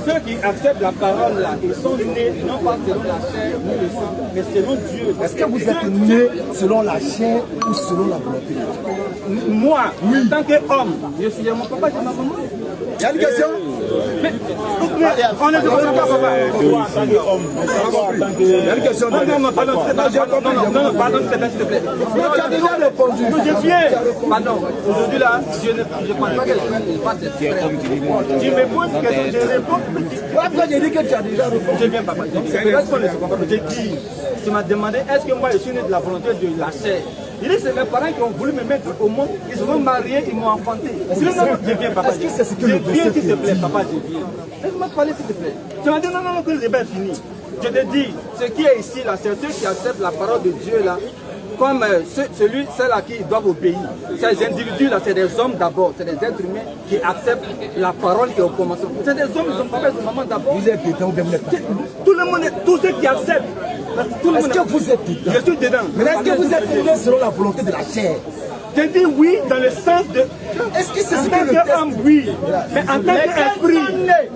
ceux qui acceptent la parole là, ils sont nés non pas selon la chair ni le sang, mais selon Dieu. Est-ce que vous êtes nés selon la chair ou selon la volonté de Dieu? Moi, en tant qu'homme, je suis mon papa, je suis ma maman. Il y a une question? On est de papa. Il y a une question. Non, pardon, s'il te plaît. Tu as déjà répondu. Je viens. Pardon, aujourd'hui là, je ne pense pas que je fasse exprès. Tu me poses une question, je réponds. Pourquoi j'ai dit que tu as déjà répondu? Je viens, papa. Donc, c'est parce qu'on ne se comprend pas. J'ai dit, tu m'as demandé, est-ce que moi je suis né de la volonté de la chair? Il dit c'est mes parents qui ont voulu me mettre au monde, ils se sont mariés, ils m'ont enfanté. Je viens, papa. Est-ce que c'est ce que je viens, s'il te plaît, papa, je viens. Laisse-moi parler, s'il te plaît. Tu m'as dit non, que le débat est fini. Je te dis, ce qui est ici, là, c'est ceux qui acceptent la parole de Dieu, là, comme celle à qui ils doivent obéir. Ces individus-là, c'est des hommes d'abord, c'est des êtres humains qui acceptent la parole qui est au commencement. C'est des hommes, ils ont pas besoin de maman d'abord. Vous êtes dedans ou bien vous n'êtes pas? Tout le monde, tous ceux qui acceptent. Est-ce que vous êtes dedans? Je suis dedans. Mais est-ce que vous êtes dedans selon la volonté de la chair? Je dis oui dans le sens de... Est-ce que c'est ce que le texte... oui, mais en tant qu'esprit...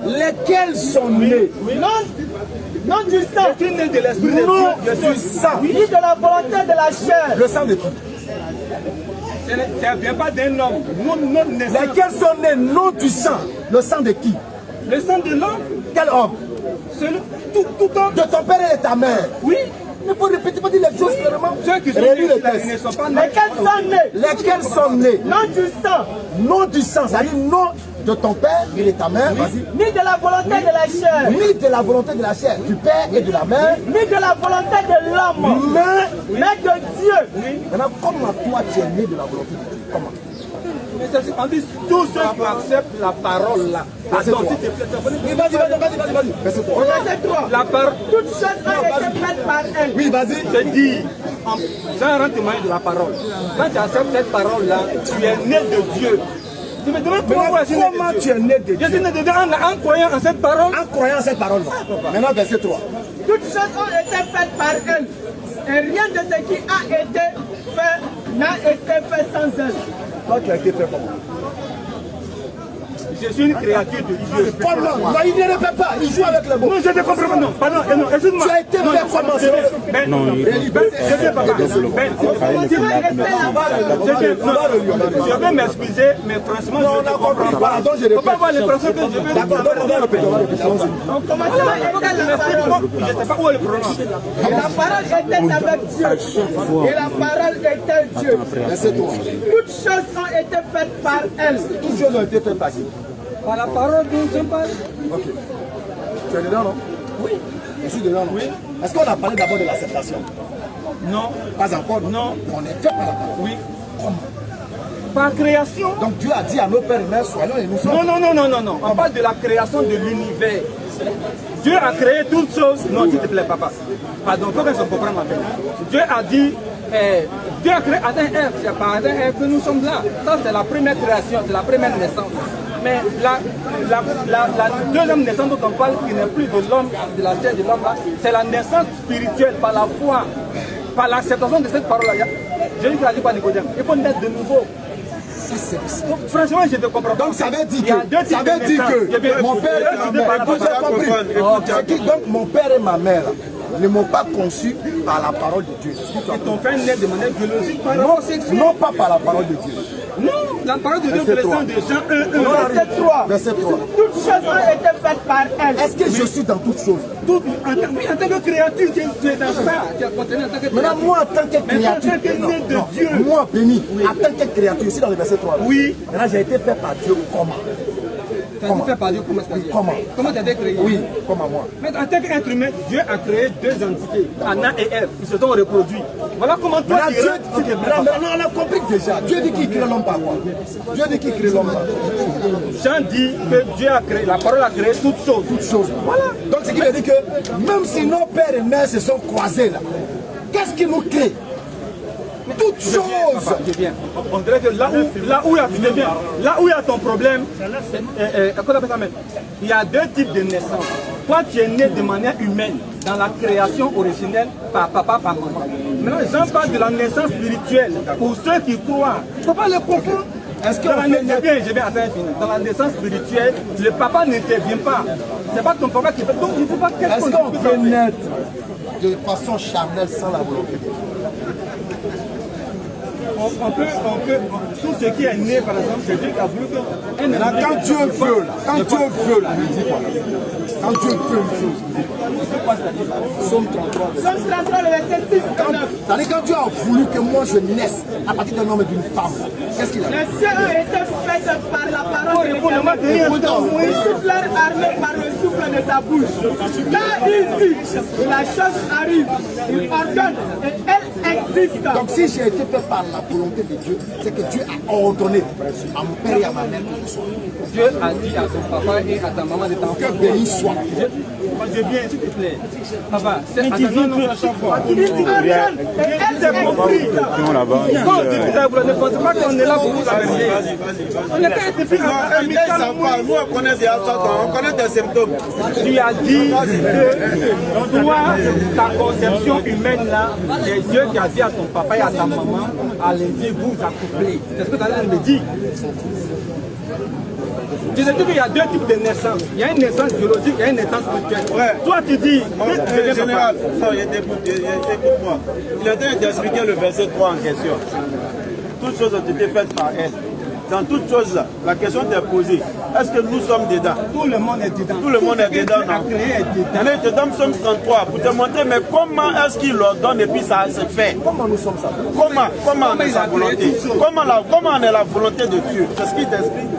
Lesquels sont nés? Non du sang. Je suis né de l'esprit de Dieu. Non du sang. Oui, de la volonté de la chair. Le sang de qui? Ça ne vient pas d'un homme. Non, lesquels sont nés non du sang? Le sang de qui? Le sang de l'homme. Quel homme? Tout homme. De ton père et de ta mère. Oui. Mais pour répéter, pas dire les choses clairement. Ceux qui sont nés, ils ne sont pas nés. Lesquels sont nés? Lesquels sont nés? Non du sang. Non du sang, c'est-à-dire non de ton père et de ta mère, vas-y. Ni de la volonté de la chair. Ni de la volonté de la chair, du père et de la mère. Ni de la volonté de l'homme. Mais de Dieu. Oui. Maintenant, comment toi tu es né de la volonté de Dieu? Comment? On dit tous ceux qui acceptent la parole là. Verset 3. Oui, vas-y. Verset 3. Verset 3. La parole. Toutes choses ont été faites par elle. Oui, vas-y. Je dis, j'en rends témoin de la parole. Quand tu acceptes cette parole là, tu es né de Dieu. Tu me demandes comment tu es né de Dieu? Je suis né de Dieu en croyant en cette parole. En croyant en cette parole. Maintenant, verset 3. Toutes choses ont été faites par elle. Et rien de ce qui a été fait n'a été fait sans elle. Toi, tu as été fait comment? Je suis une créature de Dieu. Comment? Non, il ne répète pas, il joue avec les mots. Non, je te comprends pas. Non, pardon, non, excuse-moi. Tu as été fait comment? Non, je sais pas. Je vais m'excuser, mais franchement, je ne comprends pas. Pardon, je ne peux pas avoir l'impression que je vais... D'accord, on va répéter. On commence à écouter la parole. Je ne sais pas où est le pronom. Et la parole était avec Dieu. Et la parole était Dieu. Verset 3. Toutes choses ont été faites par elle. Toutes choses ont été faites par qui? Par la parole dont je parle. Ok. Tu es dedans, non? Oui. Je suis dedans, non? Oui. Est-ce qu'on a parlé d'abord de l'acceptation? Non. Pas encore? Non. On est fait par la parole. Oui. Comment? Par création. Donc Dieu a dit à nos pères et mères, soyons et nous sommes. Non. On parle de la création de l'univers. Dieu a créé toutes choses. Non, s'il te plaît, papa. Pardon, il faut que je comprenne ma vie. Dieu a dit, Dieu a créé Adam et Ève. C'est par Adam et Ève que nous sommes là. Ça, c'est la première création, c'est la première naissance. Mais la deuxième naissance dont on parle, qui n'est plus de l'homme, de la chair de l'homme, c'est la naissance spirituelle par la foi, par l'acceptation de cette parole-là. Jésus a dit par Nicodème, il faut naître de nouveau. Donc, franchement, je te comprends. Donc ça veut dire que mon père et ma mère, donc mon père et ma mère ne m'ont pas conçu par la parole de Dieu. Ils t'ont fait naître de manière biologique, non pas par la parole de Dieu. Non, la parole de Dieu, c'est le sang de Jean 1. Verset 3. Toutes choses ont été faites par elle. Est-ce que je suis dans toutes choses? Oui, en tant que créature, tu es dans ça. Tu es contenu en tant que créature. Maintenant, moi, en tant que créature, moi, béni, en tant que créature, ici dans le verset 3. Oui. Maintenant, j'ai été fait par Dieu comment? Tu as été fait par Dieu, comment tu as été créé? Oui, comment moi? Mais en tant qu'être humain, Dieu a créé deux entités, Anna et Ève, qui se sont reproduits. Voilà comment toi tu on a compris déjà. Dieu dit qu'il crée l'homme par quoi? Dieu dit qu'il crée l'homme par quoi? Jean dit que Dieu a créé, la parole a créé toutes choses. Toutes choses. Voilà. Donc ce qui veut dire que même si nos pères et mères se sont croisés là, qu'est-ce qui nous crée? Toutes choses. On dirait que là où il y a ton problème, il y a deux types de naissance. Toi, tu es né de manière humaine, dans la création originelle, par papa, par maman. Maintenant, j'en parle de la naissance spirituelle. Pour ceux qui croient, il ne faut pas le confondre. Est-ce que dans la naissance spirituelle, le papa n'intervient pas. C'est pas ton papa qui fait. Donc, il ne faut pas qu'elle. Est-ce qu'on peut naître de façon charnelle sans la volonté de Dieu? On peut, tout ce qui est né, par exemple, c'est Dieu qui a voulu que... Quand Dieu veut, là, il dit quoi? Quand Dieu veut une chose, il dit quoi? Somme 33, le verset 6. C'est-à-dire quand Dieu a voulu que moi je naisse à partir d'un homme et d'une femme, qu'est-ce qu'il a dit? Les cieux ont été faits par la parole de Dieu. Il souffle leur armée par le souffle de sa bouche. Quand il dit, la chose arrive, il ordonne et elle existe. Donc si j'ai été fait par la volonté de Dieu, c'est que Dieu a ordonné à mon père et à ma mère que je sois. Dieu a dit à ton papa et à ta maman de t'envoyer. Que béni soit. Je viens, s'il te plaît. Papa, c'est attention à chaque fois. Elle s'est compris. Vous ne pensez pas qu'on est là pour vous amener. On n'est pas été pris Nous, on connaît des on connaît des symptômes. Tu as dit que toi, ta conception humaine là, c'est Dieu qui a dit à ton papa et à ta maman, allez-y vous accoupler. C'est ce que tu as me dire. Je te dis qu'il y a deux types de naissance. Il y a une naissance biologique et une naissance spirituelle. Ouais. Toi tu dis, Général, écoute-moi. Il est en train d'expliquer le verset 3 en question. Toutes choses ont été faites par elle. Dans toutes choses là, la question t'est posée. Est-ce que nous sommes dedans? Tout le monde est dedans. Tout le monde est dedans. Nous sommes 33 pour te montrer, mais comment est-ce qu'il leur donne et puis ça se fait? Comment nous sommes ça? Comment on est sa volonté? Comment on est la volonté de Dieu? C'est ce qu'il t'explique.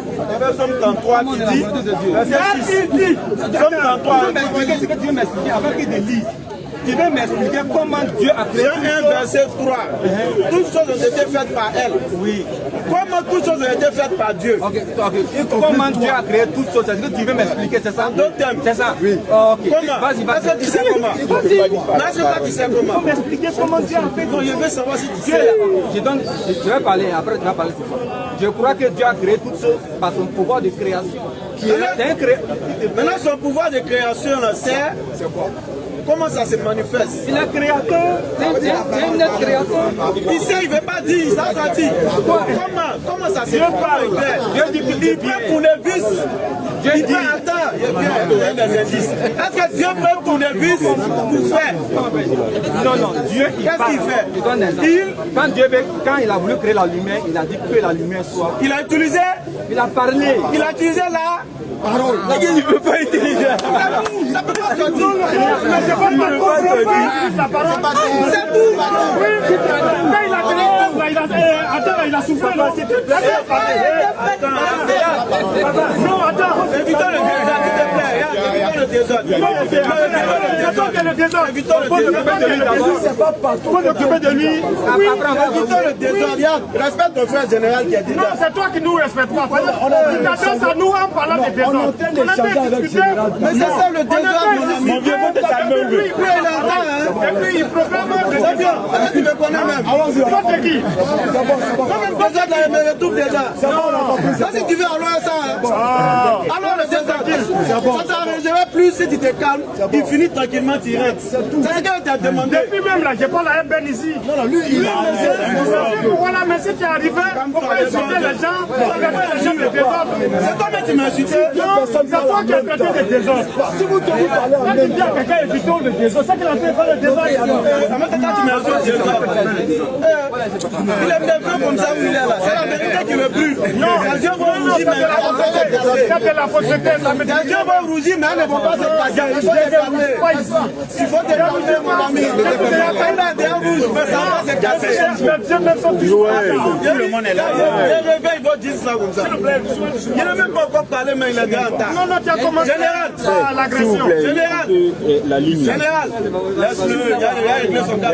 Somme 33 qui dit, verset 6. Somme 33. Tu veux m'expliquer ce que tu veux m'expliquer avant qu'il te lise. Tu veux m'expliquer comment Dieu a créé un verset 3. Toutes choses ont été faites par elle. Oui. Comment toutes choses ont été faites par Dieu? Comment Dieu a créé toutes choses? Est-ce que tu veux m'expliquer? C'est ça? D'autres thèmes. C'est ça? Oui. Ok. Comment? Est-ce que tu sais comment? Est-ce que tu sais comment? m'expliquer comment Dieu a fait. Non, je veux savoir si tu sais. Je vais parler, après tu vas parler sur ça. Je crois que Dieu a créé toutes choses par son pouvoir de création. Maintenant, son pouvoir de création, c'est quoi? Comment ça se manifeste? Il est créateur, c'est un être créateur. Il sait, il ne veut pas dire, ça ça dit. Comment ça se fait? Il prend pour les vis. Il dit, attends, est-ce que Dieu prend pour les vis pour faire? Non, Dieu, il qu'est-ce qu'il fait? Quand il a voulu créer la lumière, il a dit que la lumière soit. Il a utilisé? Il a parlé. Il a utilisé la parole. Il ne peut pas utiliser. Ça peut pas se dire. C'est tout. Il a souffert. Non, attends. Évitons le désordre, s'il te plaît. Évitons le désordre. Évitons le désordre. C'est pas partout. Faut s'occuper de lui. Évitons le désordre. Respecte ton frère général qui a dit. Non, c'est toi qui nous respectes pas. Tu t'adresses à nous en parlant de désordre. On a discuté. Mais c'est ça le désordre, mon vieux. Et puis il proclame c'est bien. Est-ce que tu me connais même? Toi t'es qui? Désordre là, il me retrouve déjà. Ça, si tu veux alors ça. Alors le désordre. Ça t'arrangerait plus si tu te calmes. Il finit tranquillement, tu rentres. C'est tout. C'est ce qu'il t'a demandé. Depuis même là, j'ai pas la Ben ici. Non, lui, il a. Voilà, mais si tu es arrivé, pourquoi insulter les gens? Les gens de désordre. C'est toi qui m'as insulté. C'est toi qui as traité de désordre. Si vous devez parler en Quand tu dis à quelqu'un évitons le désordre, c'est qu'il a fait faire le désordre. Il est développé comme ça où il est là. C'est la vérité qui le brûle. Non, Dieu va rougir, mais c'est de la fausseté. Dieu va rougir, mais elles ne vont pas se passer. Il faut te calmer. Il faut te calmer, mon ami. Il a des rouges, mais ça va se casser. Tout le monde est là. Les réveils vont dire ça comme ça. Il n'a même pas encore parlé, mais il est grand temps. Non, tu as commencé par l'agression. Général, Général, laisse-le, il y a réglé son cas.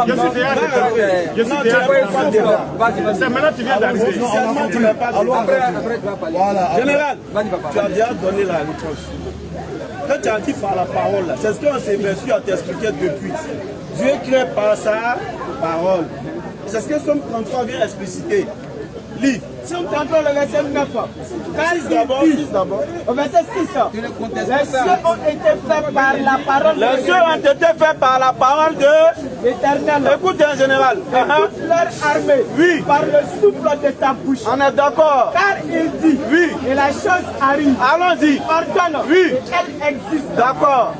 Je suis derrière. C'est maintenant tu viens d'arriver. Seulement tu n'as pas de Général, tu as déjà donné la réponse. Quand tu as dit par la parole, c'est ce qu'on s'est reçu à t'expliquer depuis. Dieu crée par sa parole. C'est ce que Somme 33 vient expliciter. Lis. Somme 33, le verset 9. 6 d'abord, 6 d'abord. Au verset 6. Les cieux ont été faits par la parole Les cieux ont été faits par la parole de l'Éternel. Écoute en général. Toute leur armée. Oui. Par le souffle de sa bouche. On est d'accord. Car il dit. Oui. Et la chose arrive. Allons-y. Ordonne. Oui. Et elle existe. D'accord.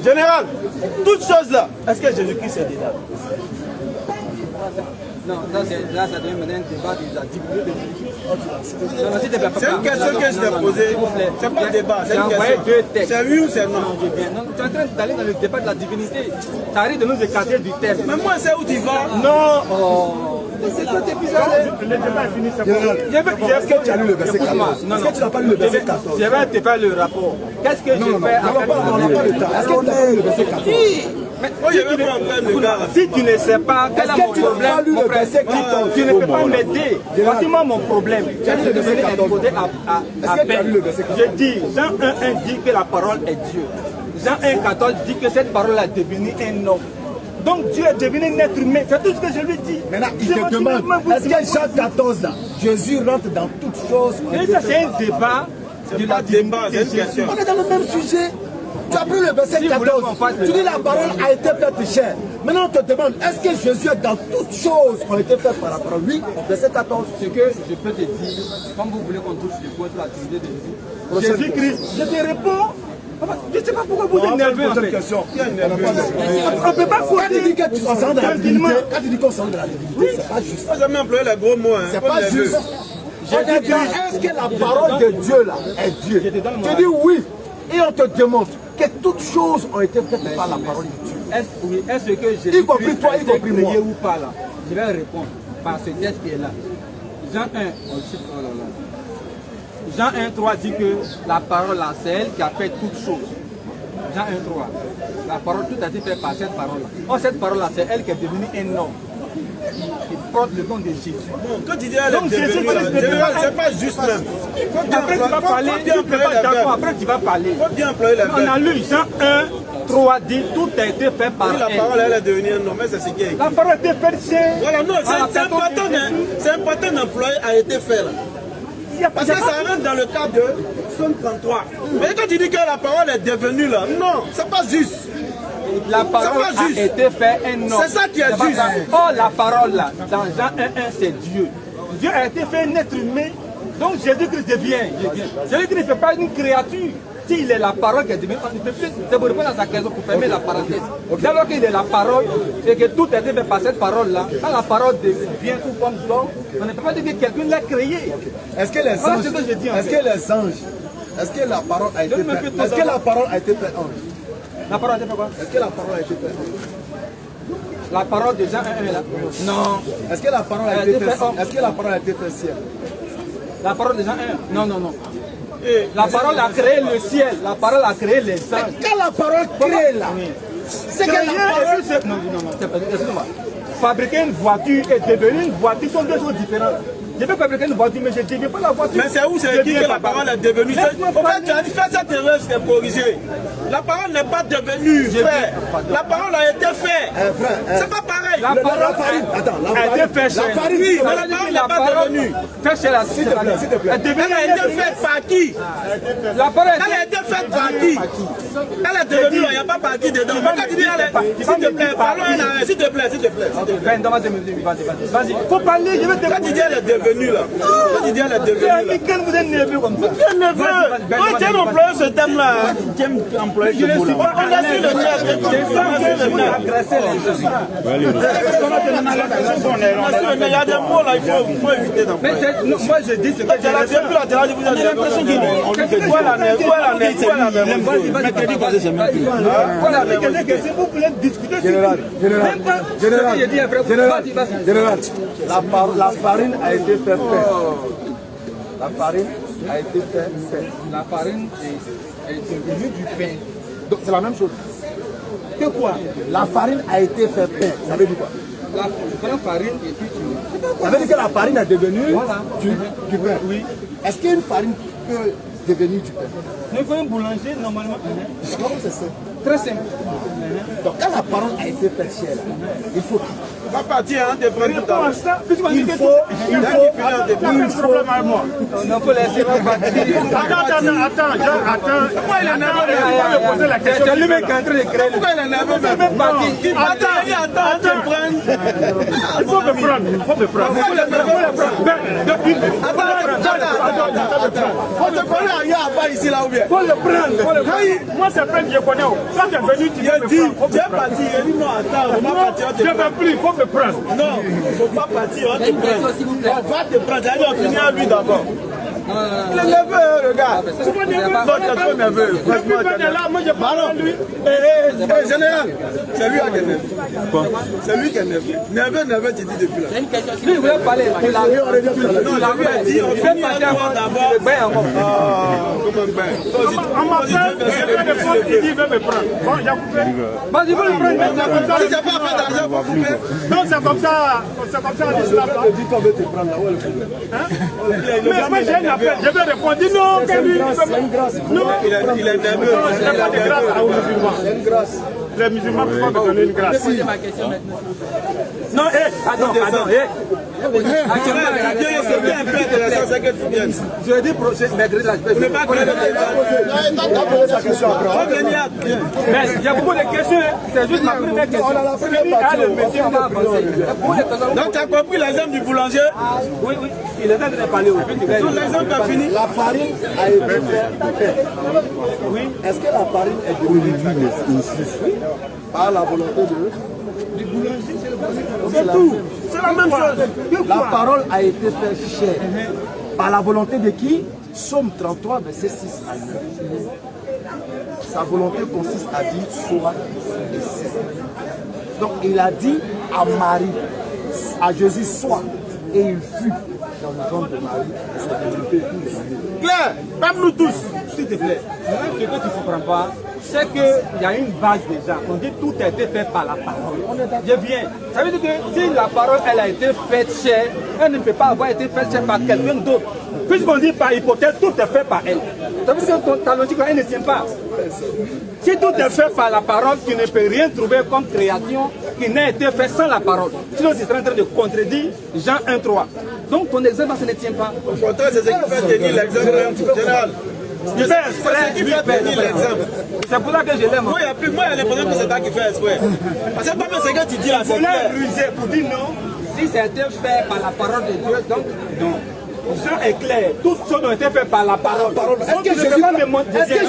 Général, toutes choses là, est-ce que Jésus-Christ est dedans? Non, là, ça devient maintenant un débat de la divinité. C'est une question que je t'ai posée. C'est pas un débat, c'est une question. C'est oui ou c'est non? Tu es en train d'aller dans le débat de la divinité. Ça arrive de nous écarter du terme. Mais moi, c'est où tu vas? Non. C'est tout épisode. Le débat est fini, c'est bon. Est-ce que tu as lu le verset 14? Est-ce que tu n'as pas lu le verset 14? Je vais te faire le rapport. Qu'est-ce que je fais on n'a pas le temps. Est-ce que tu as lu le verset 14? Mais si tu ne sais pas quel est mon problème, mon frère, tu ne peux pas m'aider. Voici moi mon problème. J'ai dit de venir exposer à peine. Je dis, Jean 1.1 dit que la parole est Dieu. Jean 1.14 dit que cette parole est devenue un homme. Donc Dieu est devenu un être humain, c'est tout ce que je lui dis. Maintenant, il te demande, est-ce que Jean 14 là, Jésus rentre dans toutes choses? Et ça c'est un débat. C'est pas débat, c'est une question. On est dans le même sujet. Tu as pris le verset 14, tu dis la parole a été faite chair. Maintenant on te demande, est-ce que Jésus est dans toutes choses qui ont été faites par la parole? Oui, verset 14. Ce que je peux te dire, comme vous voulez qu'on touche le point de la Trinité de Jésus, Jésus-Christ, je te réponds. Je ne sais pas pourquoi vous êtes nerveux en fait. On ne peut pas quand tu dis que tu consens de la divinité, quand tu dis qu'on de la divinité, c'est pas juste. On n'a jamais employé les gros mots. C'est pas juste. Est-ce que la parole de Dieu là est Dieu? Tu dis oui. Et on te demande que toutes choses ont été faites par la parole de Dieu. Est-ce que Jésus y compris toi, y compris moi, ou pas là? Je vais répondre par ce texte qui est là. Jean 1, Jean 1.3 dit que la parole là, c'est elle qui a fait toutes choses. Jean 1.3. La parole, tout a été fait par cette parole là. Or cette parole là, c'est elle qui est devenue un homme. Qui porte le nom de Jésus. Bon, quand tu dis elle est devenue, c'est pas juste même. Après tu vas parler, après tu vas parler. Faut bien employer la On a lu Jean 1.3 dit tout a été fait par elle. La parole elle est devenue un homme, c'est ce qui est écrit. La parole a été faite chez... Voilà, non, c'est important d'employer a été fait là. Parce que ça rentre dans le cadre de Somme 33. Mais quand tu dis que la parole est devenue là, non, c'est pas juste. La parole a été faite un homme. C'est ça qui est juste. Or la parole là, dans Jean 1.1, c'est Dieu. Dieu a été fait un être humain. Donc Jésus-Christ devient. Jésus-Christ ne fait pas une créature. S'il est la parole qui est devenue, on ne peut plus. C'est pour répondre à sa question, pour fermer la parenthèse. Dès lors qu'il est la parole, et que tout a été fait par cette parole-là, quand la parole devient tout comme ça, on ne peut pas dire que quelqu'un l'a créé. Est-ce que les anges, est-ce que la parole a été faite? Est-ce que la parole a été faite ange? La parole a été fait quoi? Est-ce que la parole a été faite ange? La parole de Jean 1 là? Non. Est-ce que la parole a été faite? Est-ce que la parole a été faite ciel? La parole de Jean 1? Non, non, non. La parole a créé le ciel, la parole a créé les anges. Quand la parole crée là, c'est que la parole... Non, non, non, excusez-moi. Fabriquer une voiture et devenir une voiture sont deux choses différentes. Je peux fabriquer une voiture, mais je ne deviens pas la voiture. Mais c'est où c'est écrit que la parole est devenue? En fait, tu as dit, fais cette erreur, je t'ai corrigé. La parole n'est pas devenue, frère. La parole a été faite. C'est pas pareil. La parole a été faite. La farine, oui, mais la parole n'est pas devenue. S'il te plaît. Elle a été faite par qui? La parole elle a été faite par qui? Elle est devenue, il n'y a pas par qui dedans. S'il te plaît, parlons un arrêt, s'il te plaît, s'il te plaît. Vas-y, faut parler, je vais te quand tu dis elle est devenue là, quand tu dis elle est devenue là. Vous êtes nerveux comme ça. Tu es nerveux. Moi, tu aimes employer ce thème-là. Tu aimes employer ce mot-là. On a su le thème. Il y a des mots là, il faut éviter d'employer. Moi, je dis ce que j'ai l'impression qu'il vous voulez discuter Général, la farine a été faite. La farine a été faite. La farine est devenue du pain. Donc c'est la même chose. Que quoi? La farine a été faite pain. Ça veut dire quoi? La farine et puis tu... Ça veut dire que la farine est devenue du pain. Oui. Est-ce qu'une farine peut devenir du pain? Il faut un boulanger normalement. Comment c'est ça? Très simple. Donc quand la parole a été faite chère, il faut pas partir, hein, de prendre tout à on peut laisser Attends. Pourquoi il est nerveux? Il faut poser la question. C'est lui-même qui est en train de créer. Pourquoi il est nerveux? Attends, il faut me prendre. Faut te prendre ailleurs à part ici là ou bien? Faut le prendre. Moi, c'est plein que je connais. Quand tu es venu, tu viens me prendre. Tu es parti, il dit non, attends, on va partir. Je ne veux plus, il faut me prendre. Non, il ne faut pas partir, on te prend. On va te prendre, on va finir à lui d'abord. Le neveu, regarde. Ton neveu. Général, c'est lui qui est neveu. C'est lui qui est neveu. Neveu, tu dis depuis là. Lui, il voulait parler. Non, lui a dit, on finit à toi d'abord. On m'a fait, il dit, il veut me prendre. Bon, j'ai coupé. Vas-y, vous le prenez. Si c'est pas fait d'argent, vous coupez. Non, c'est comme ça l'islam. dit qu'on veut te prendre là, où est le problème? Mais moi, j'ai un appel, je vais répondre. Dis non, que lui, non. Il est nerveux. Je n'ai pas de grâce aux musulmans. C'est une grâce. Les musulmans peuvent me donner une grâce. Posez ma question maintenant. Non, attends, C'est bien un peu intéressant, c'est que tu viennes. Je vais dire prochain mercredi là. Vous ne pas créer le débat. mais il y a beaucoup de questions. C'est juste ma première question. On a la première partie. Le monsieur va avancer. Donc tu as compris l'exemple du boulanger? Oui, il est en train de parler. Donc l'exemple a fini. La farine a été faite. Oui. Est-ce que la farine est devenue d'huile ici par la volonté du boulanger? C'est tout. C'est la même chose. La parole a été faite chère. Par la volonté de qui? Somme 33, verset 6 à 9. Sa volonté consiste à dire soit et c'est. Donc il a dit à Marie, à Jésus, soit. Et il fut dans le ventre de Marie. Claire, comme nous tous. S'il te plaît, ce que tu ne comprends pas, c'est qu'il y a une base déjà. On dit tout a été fait par la parole. Je viens. Ça veut dire que si la parole elle a été faite chère, elle ne peut pas avoir été faite chère par quelqu'un d'autre. Puisqu'on dit par hypothèse, tout est fait par elle. Ça veut dire que ta logique elle ne tient pas. Si tout est fait par la parole, tu ne peux rien trouver comme création qui n'a été fait sans la parole. Sinon, tu es en train de contredire Jean 1,3. Donc ton exemple, ça ne tient pas. Au contraire, c'est ce qui fait tenir l'exemple général. Je fais exprès, C'est ce qui fait tenir l'exemple. c'est pour ça que je l'aime. Moi, il y a l'impression que c'est toi qui fais exprès. Parce que toi-même, ce que tu dis là, c'est Vous clair. l'avez rusé pour dire non. Si c'était fait par la parole de Dieu, donc non. Jean est clair, toutes choses ont été faites par la parole. Est-ce que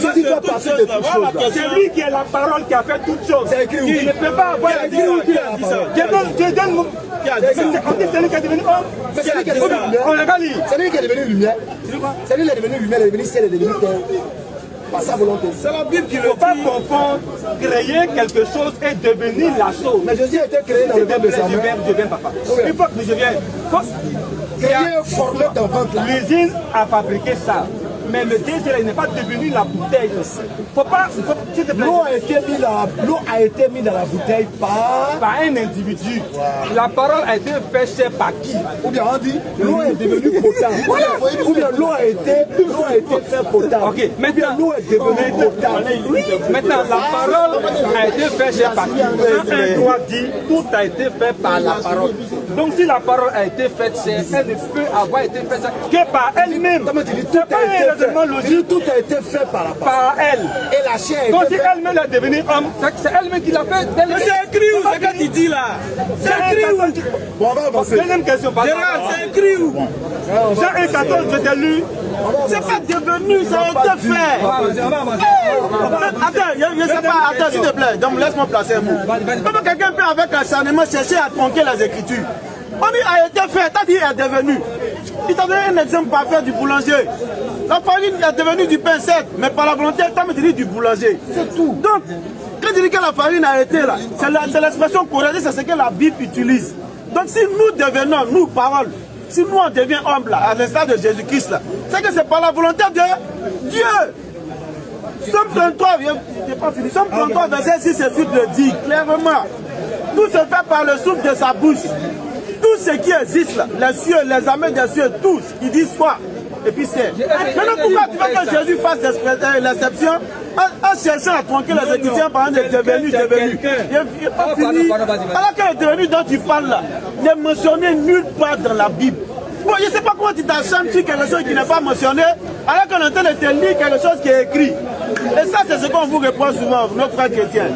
Jésus doit passer de toutes choses? C'est lui qui est la parole qui a fait toutes choses. C'est écrit où? Il ne peut pas avoir la Qui a dit ça? Je donne Qui a dit ça? c'est lui qui est devenu homme. C'est lui qui est devenu lumière. On regarde lui. C'est lui qui est devenu lumière. C'est lui qui est devenu lumière, il est devenu ciel, il est devenu terre. Par sa volonté. C'est la Bible qui Il ne le faut pas dit. confondre créer quelque chose et devenir la chose. Mais Jésus a été créé dans le ventre de sa mère. Je viens, papa. Il faut que je vienne. Créé, formé dans le ventre là. L'usine a fabriqué ça. Mais le désir, il n'est pas devenu la bouteille. Faut pas, s'il te plaît. L'eau a été mise dans la bouteille par un individu. La parole a été faite par qui? Ou bien on dit l'eau est devenue potable. Ou bien l'eau a été faite potable. Ok, maintenant l'eau est devenue potable. Maintenant, la parole a été faite par qui? Un droit dit, tout a été fait par la parole. Donc si la parole a été faite, elle ne peut avoir été faite que par elle-même. C'est pas un raisonnement logique. Tout a été fait par la parole. Par elle. Et la chair Donc a si été elle-même est devenue homme, c'est elle-même qui l'a fait. Mais c'est écrit où? C'est que tu dis là. C'est écrit où? Bon, on va avancer. Deuxième question. Gérard, c'est écrit où? Jean 1,14, je t'ai lu. C'est pas devenu, ça a été fait. Attends, je ne sais pas, attends s'il te plaît, donc laisse-moi placer un mot. Comment quelqu'un peut avec acharnement chercher à tronquer les Écritures? On dit a été fait, t'as dit est devenu. Il t'a donné un exemple parfait du boulanger. La farine est devenue du pain sec, mais par la volonté, t'as dit du boulanger. C'est tout. Donc, quand tu dis que la farine a été là, c'est l'expression correcte, c'est ce que la Bible utilise. Donc si nous devenons, nous, paroles, si nous on devient homme là, à l'instar de Jésus-Christ là, c'est que c'est par la volonté de Dieu. Somme 33, j'ai pas fini. Somme 33, verset 6 et 8 le dit clairement. Tout se fait par le souffle de sa bouche. Tout ce qui existe là, les cieux, les armées des cieux, tous, ils disent soit. Et puis c'est. Maintenant pourquoi tu veux que Jésus fasse l'exception en cherchant à tronquer les Écritures par un devenu. Il n'est pas fini. Alors que le devenu dont tu parles là, n'est mentionné nulle part dans la Bible. Bon, je ne sais pas comment tu t'acharnes sur quelque chose qui n'est pas mentionné, alors qu'on est en train de te lire quelque chose qui est écrit. Et ça, c'est ce qu'on vous répond souvent, nos frères chrétiens.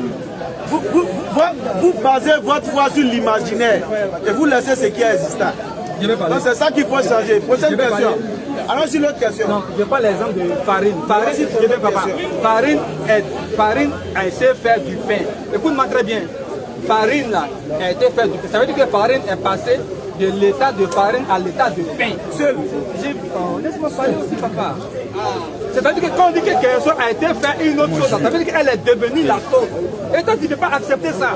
Vous basez votre foi sur l'imaginaire et vous laissez ce qui est existant. Donc c'est ça qu'il faut changer. Prochaine question. Alors sur l'autre question. Non, je prends l'exemple de farine. Farine a été fait du pain. Écoute-moi très bien. Farine là, a été fait du pain. Ça veut dire que farine est passée de l'état de farine à l'état de pain. Seul. Laisse-moi parler aussi, papa. C'est-à-dire que quand on dit que quelque chose a été fait une autre chose, ça veut dire qu'elle est devenue la chose. Et toi, tu ne peux pas accepter ça.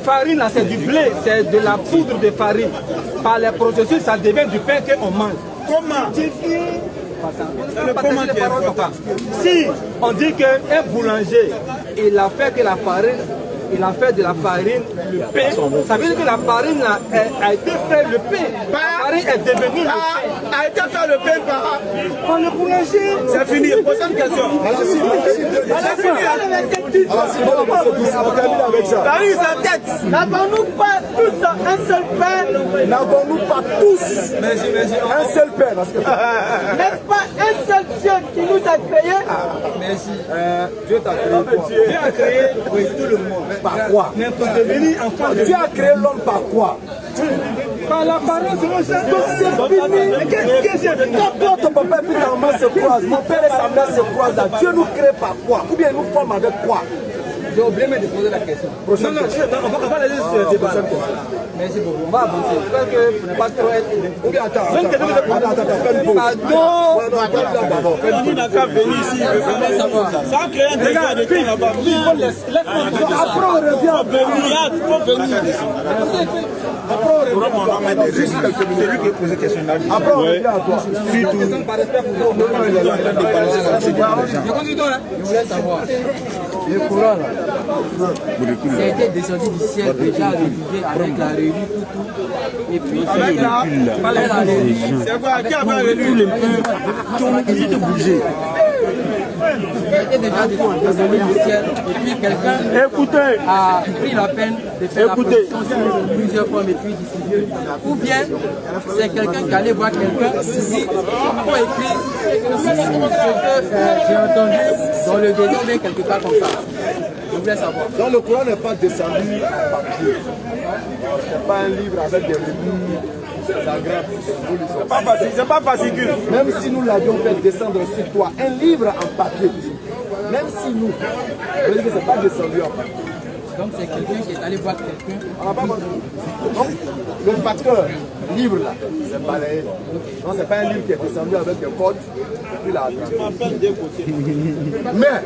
Farine, là, c'est du blé, c'est de la poudre de farine. Par les processus, ça devient du pain qu'on mange. Comment? Si on dit qu'un boulanger, il a fait que la farine, il a fait de la farine le pain, ça veut dire que la farine a été fait le pain. La farine est devenue le pain. A été fait le pain par le boulanger. C'est fini. Prochaine question. Paris sa tête. N'avons-nous pas tous un seul pain? N'avons-nous pas tous un seul pain? N'est-ce pas un seul Dieu qui nous a créés? Merci. Dieu t'a créé quoi? Dieu a créé tout le monde. Par quoi? Dieu a créé l'homme par quoi? Par la parole de Dieu. Donc c'est fini. Quand toi, ton papa et puis ta maman se croisent, mon père et sa mère se croisent là, Dieu nous crée par quoi? Ou bien il nous forme avec quoi? J'ai oublié de poser la question. Prochaine question. On va aller sur le débat. Merci beaucoup. On va avancer. J'espère que pour ne pas trop être... Ou bien attends, fais une pause. Pardon. Il n'a qu'à venir ici. Ça a créé un dégât de temps là-bas. Après on revient. Il faut venir. Après on revient. Juste quelques minutes. C'est lui qui a posé question là. Après on revient à toi. Je continue donc. Je voulais savoir. Le courant là. Ça a été descendu du ciel, déjà rédigé avec la revue, tout. Et puis, C'est quoi? Qui avait réduit de bouger. Ça a été déjà descendu du ciel. Et puis, quelqu'un a pris la peine de faire la production sur plusieurs formes et puis distribuer. Ou bien, c'est quelqu'un qui allait voir quelqu'un ici pour écrire ce que j'ai entendu dans le désordre, quelque part comme ça. Je voulais savoir. Donc le Coran n'est pas descendu en papier. C'est pas un livre avec des revues. C'est pas facile. Même si nous l'avions fait descendre sur toi, un livre en papier, même si nous, je veux dire que c'est pas descendu en papier. Donc c'est quelqu'un qui est allé voir quelqu'un. On n'a pas compris. Donc le facteur, livre là, c'est balayé. Non, c'est pas un livre qui est descendu avec des codes, puis là. Mais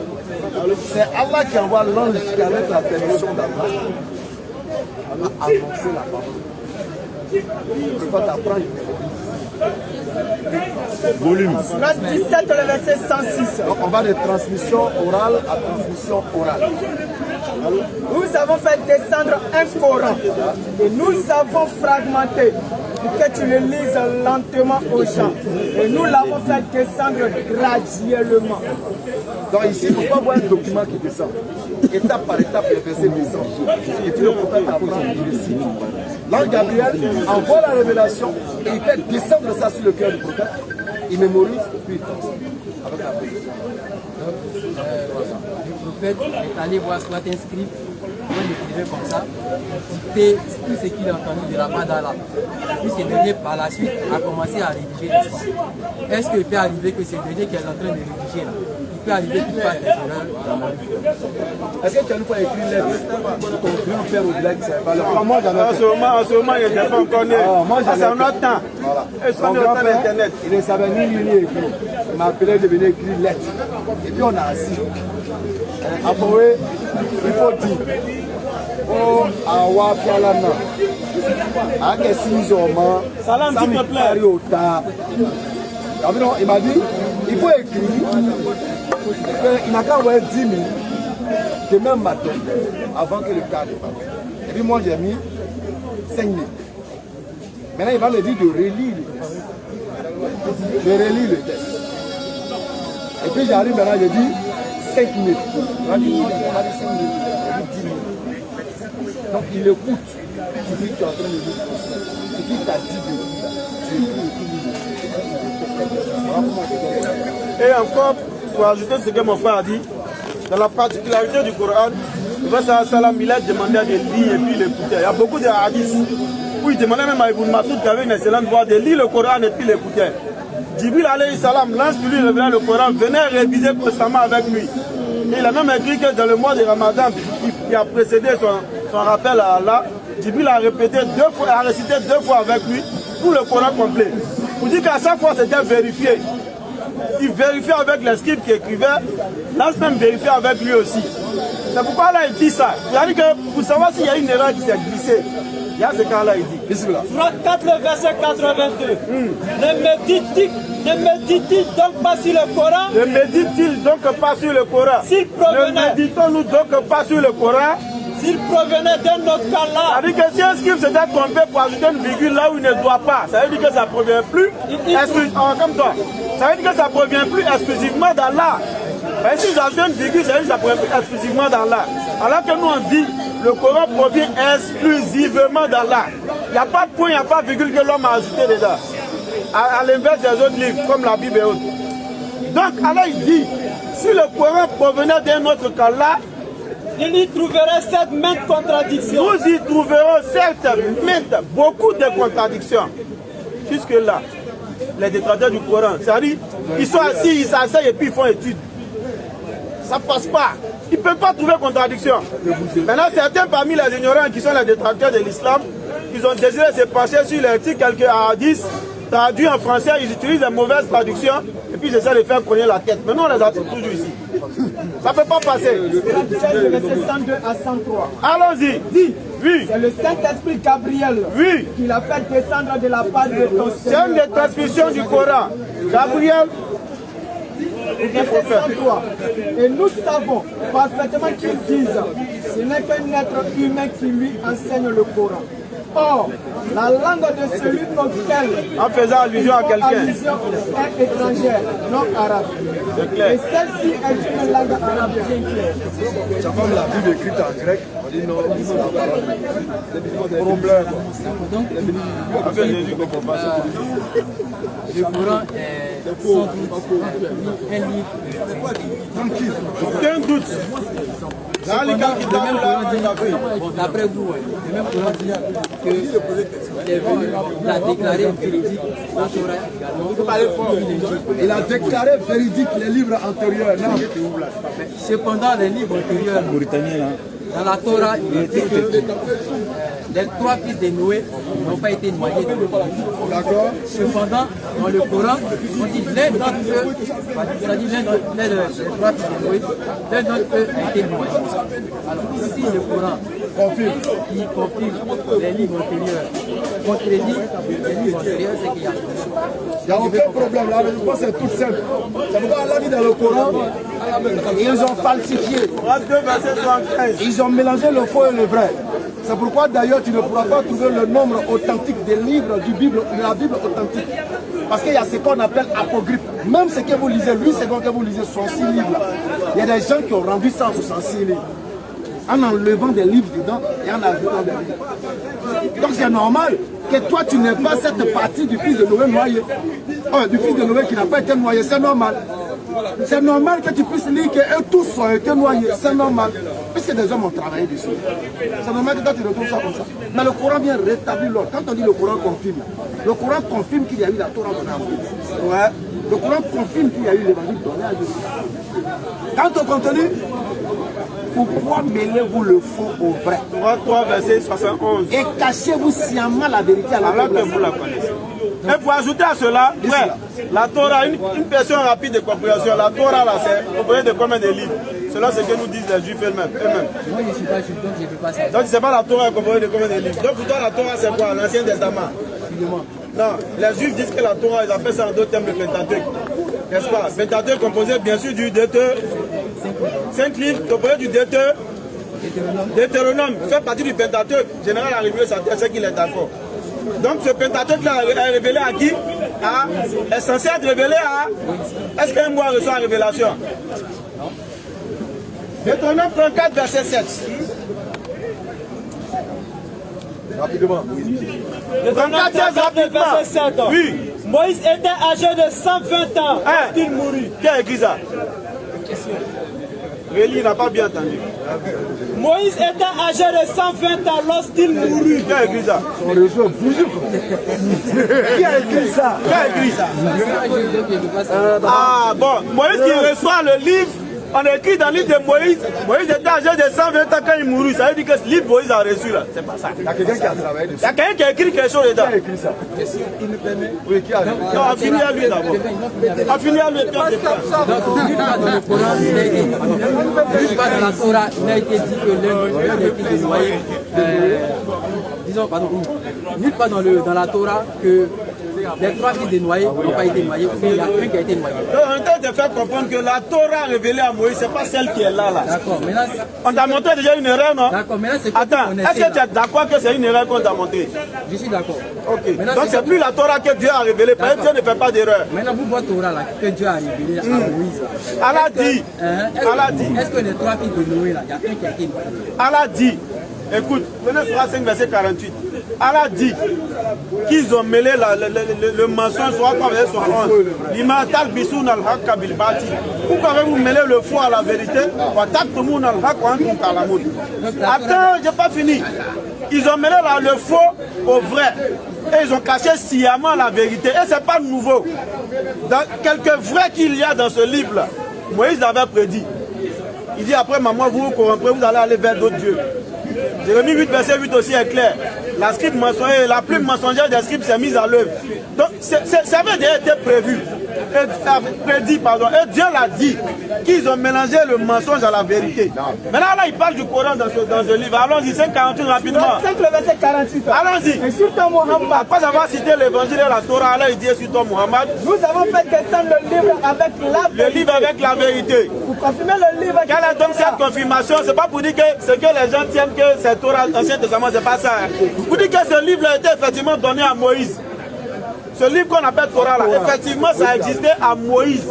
c'est Allah qui envoie l'ange qui avec la permission d'Allah a annoncé la parole. Je peux t'apprendre. Volume. Verset 17, le verset 106. Donc on va de transmission orale à transmission orale. Nous avons fait descendre un Coran et nous avons fragmenté pour que tu le lises lentement aux gens. Et nous l'avons fait descendre graduellement. Donc ici, il ne faut pas voir un document qui descend. Étape par étape, les versets descendent. Et puis le prophète apprend ici. L'ange Gabriel envoie la révélation et il fait descendre ça sur le cœur du prophète. Il mémorise et puis il transmet avec la prière. Le prophète est allé voir soit un scribe, soit il écrivait comme ça, dicter tout ce qu'il a entendu de la part d'Allah. Puis ce dernier, par la suite, a commencé à rédiger l'histoire. Est-ce qu'il peut arriver que c'est le dernier qui est en train de rédiger là? Il peut arriver qu'il fasse des erreurs dans la vie. Est-ce que tu as une fois écrit une lettre pour ton grand-père au-delà qui ne savait pas le moi j'en ai En ce moment, il n'était pas encore né. C'est un autre temps. Mon grand-père, il ne savait ni lire ni écrire. Il m'a appelé de venir écrire une lettre. Et puis on a assis. Après, il faut dire. Oh, awa fialana. Ake 6 hommes. Salam, s'il te plaît. Il m'a dit, il faut écrire. Il n'a qu'à envoyer 10 minutes demain matin avant que le cas dépasse. Et puis moi j'ai mis 5 minutes. Maintenant il va me dire de relire le texte. Je relis le texte. Et puis j'arrive maintenant, je dis 5 minutes. Il m'a dit non, on a dit 5 minutes. Il dit 10 minutes. Donc il écoute. Tu dis que tu es en train de dire ce qu'il t'a dit de dire. Et encore, pour ajouter ce que mon frère a dit, dans la particularité du Coran, le prophète sallam, il a demandé à de lire et puis l'écouter. Il y a beaucoup de hadiths où il demandait même à Ibn Massoud qui avait une excellente voix de lire le Coran et puis l'écouter. Jibril alayhi salam, l'ange qui lui révélait le Coran, venait réviser constamment avec lui. Et il a même écrit que dans le mois de Ramadan, qui a précédé son rappel à Allah, Djibril a répété 2 fois, a récité 2 fois avec lui tout le Coran complet. Pour dire qu'à chaque fois c'était vérifié. Il vérifiait avec les scribes qui écrivaient, là même vérifiait avec lui aussi. C'est pourquoi là il dit ça. C'est-à-dire que pour savoir s'il y a une erreur qui s'est glissée, il y a ce cas-là il dit. Surat 4, le verset 82. Ne médite-t-il donc pas sur le Coran? Ne médite-t-il donc pas sur le Coran? Ne méditons-nous donc pas sur le Coran? S'il provenait d'un autre cas-là. Ça veut dire que si un scribe s'était trompé pour ajouter une virgule là où il ne doit pas, ça veut dire que ça ne provient plus comme toi. Ça veut dire que ça ne provient plus exclusivement d'Allah. Si j'ajoute une virgule, ça veut dire que ça provient plus exclusivement d'Allah. Alors que nous on dit, le Coran provient exclusivement d'Allah. Il n'y a pas de point, il n'y a pas de virgule que l'homme a ajouté dedans. À l'inverse des autres livres, comme la Bible et autres. Donc Allah il dit, si le Coran provenait d'un autre qu'Allah, il y trouverait cette maintes contradictions. Nous y trouverons certes beaucoup de contradictions. Jusque-là, les détracteurs du Coran, c'est-à-dire, ils sont assis, ils s'asseyent et puis ils font étude. Ça ne passe pas. Ils ne peuvent pas trouver contradiction. Maintenant, certains parmi les ignorants qui sont les détracteurs de l'islam, ils ont désiré se pencher sur les titres quelques hadiths traduits en français, ils utilisent les mauvaises traductions et puis ils essaient de faire cogner la tête. Mais nous, on les a toujours ici. Ça ne peut pas passer. Le verset 102 à 103. Allons-y. Dit. Oui. C'est le Saint-Esprit Gabriel. Oui. Qui l'a fait descendre de la part de ton Seigneur. C'est une des transmissions du Coran. Gabriel. Verset 103. Et nous savons parfaitement qu'ils disent, ce n'est qu'un être humain qui lui enseigne le Coran. Or, la langue de celui auquel en faisant allusion à quelqu'un est étrangère, non arabe. Et celle-ci est une langue arabe bien claire. C'est comme la Bible écrite en grec, on dit non, c'est la parole. C'est un problème. Le Coran est sans doute un livre. Aucun doute. D'après vous, le même Coran dit qu'il a déclaré véridique la Torah également. Il a déclaré véridique les livres antérieurs. Non. Cependant, les livres antérieurs, dans la Torah, il est dit que les 3 fils de Noé n'ont pas été noyés dans le Coran. D'accord. Cependant, dans le Coran, on dit l'un d'entre eux, c'est-à-dire l'un des 3 fils de Noé, l'un d'entre eux a été noyé. Alors, si le Coran qui confirme les livres antérieurs contredit les livres antérieurs, c'est qu'il y a il n'y a aucun problème. La réponse est toute simple. C'est pourquoi Allah dit dans le Coran, ils ont falsifié. Ils ont mélangé le faux et le vrai. C'est pourquoi d'ailleurs tu ne pourras pas trouver le nombre authentique des livres de la Bible authentique. Parce qu'il y a ce qu'on appelle apocryphe. Même ce que vous lisez, lui, c'est que vous lisez 66 livres. Il y a des gens qui ont rendu 166 livres. En enlevant des livres dedans et en ajoutant des livres. Donc c'est normal que toi tu n'aies pas cette partie du fils de Noé noyé. Du fils de Noé qui n'a pas été noyé, c'est normal. C'est normal que tu puisses lire qu'eux tous ont été noyés, c'est normal. Puisque des hommes ont travaillé dessus. C'est normal que toi tu retrouves ça comme ça. Mais le Coran vient rétablir l'ordre. Quand on dit le Coran confirme qu'il y a eu la Torah donnée à Moïse. Ouais. Le Coran confirme qu'il y a eu l'évangile donné à Jésus. Quant au contenu, pourquoi mêlez-vous le faux au vrai? 3 verset 71. Et cachez-vous sciemment la vérité à la alors que vous la connaissez. Et pour ajouter à cela, frère, la Torah, une version rapide de compréhension, la Torah là, c'est composé de combien de livres? Selon ce que nous disent les Juifs eux-mêmes. Moi je ne suis pas juif, donc je ne peux pas savoir. Donc tu ne sais pas la Torah est composée de combien de livres? Donc pour toi la Torah c'est quoi? L'Ancien Testament? Excusez-moi. Non, les Juifs disent que la Torah, ils appellent ça en d'autres termes le Pentateuque. N'est-ce pas? Pentateuque composé bien sûr du Deutéronome. 5 livres composés du Deutéronome fait partie du Pentateuque. Général Arrivé, ça c'est qu'il est d'accord. Donc ce Pentateuque-là est révélé à qui? Est censé être révélé à... Est-ce qu'un mois reçoit la révélation? Deutéronome 34, verset 7. Rapidement. Deutéronome 34, verset 7. Oui. Moïse était âgé de 120 ans lorsqu'il mourut. Qui a écrit ça? Réli n'a pas bien entendu. Moïse était âgé de 120 ans lorsqu'il mourut. Qui a écrit ça? Qui a écrit ça? Qui a écrit ça? Ah bon, Moïse qui reçoit le livre On a écrit dans le livre de Moïse, Moïse était âgé de 120 ans quand il mourut. Ça veut dire que ce livre Moïse a reçu là. C'est pas ça. Il y a quelqu'un qui a travaillé dessus. Il y a quelqu'un qui a écrit quelque chose dedans. Qui a écrit ça? Il me permet. Oui, qui a écrit? Non, on finit à lui d'abord. On finit à lui. Nulle part dans le Coran, nulle part dans la Torah, il n'a été dit que l'un des fils des noyés, disons, pardon, nulle part dans la Torah que les 3 fils des noyés n'ont pas été noyés, parce qu'il y a un qui a été noyé. Donc, on tente de faire comprendre que la Torah révélée à Moïse, ce n'est pas celle qui est là. D'accord, maintenant. On t'a montré déjà une erreur, non? D'accord, maintenant c'est. Attends, est-ce que tu es d'accord que c'est une erreur qu'on t'a montré? Je suis d'accord. Ok. Donc, c'est plus la Torah que Dieu a révélée, parce que Dieu ne fait pas d'erreur. Maintenant, vous, votre Torah là, que Dieu a révélé à Moïse. Allah dit. Allah dit. Est-ce que les 3 fils de Noé là, il y a un qui a été noyé? Allah dit. Écoute, venez sur 5 verset 48. Allah dit qu'ils ont mêlé le mensonge sur 3 verset 11. Pourquoi avez-vous mêlé le faux à la vérité? Attends, j'ai pas fini. Ils ont mêlé le faux au vrai. Et ils ont caché sciemment la vérité. Et ce n'est pas nouveau. Dans quelques vrais qu'il y a dans ce livre-là, Moïse l'avait prédit. Il dit après, maman, vous vous corromprez, vous allez aller vers d'autres dieux. Jérémie 8, verset 8 aussi est clair. La plume mensongère des scribes s'est mise à l'œuvre. Donc, ça avait déjà été prévu. Prédit, pardon. Et Dieu l'a dit qu'ils ont mélangé le mensonge à la vérité. Maintenant, là, il parle du Coran dans ce livre. Allons-y, 5,48 rapidement. 5 le verset 48. Allons-y. Et sur toi, Mohammed. Après avoir cité l'évangile et la Torah, là, il dit sur toi, Mohammed. Nous avons fait descendre le livre avec la vérité. Le livre avec la vérité. Vous confirmez le livre. Quelle est donc cette confirmation? C'est pas pour dire que ce que les gens tiennent que c'est Torah, l'Ancien Testament, c'est pas ça. Vous dites que ce livre a été effectivement donné à Moïse. Ce livre qu'on appelle Torah, là, effectivement, ça existait à Moïse.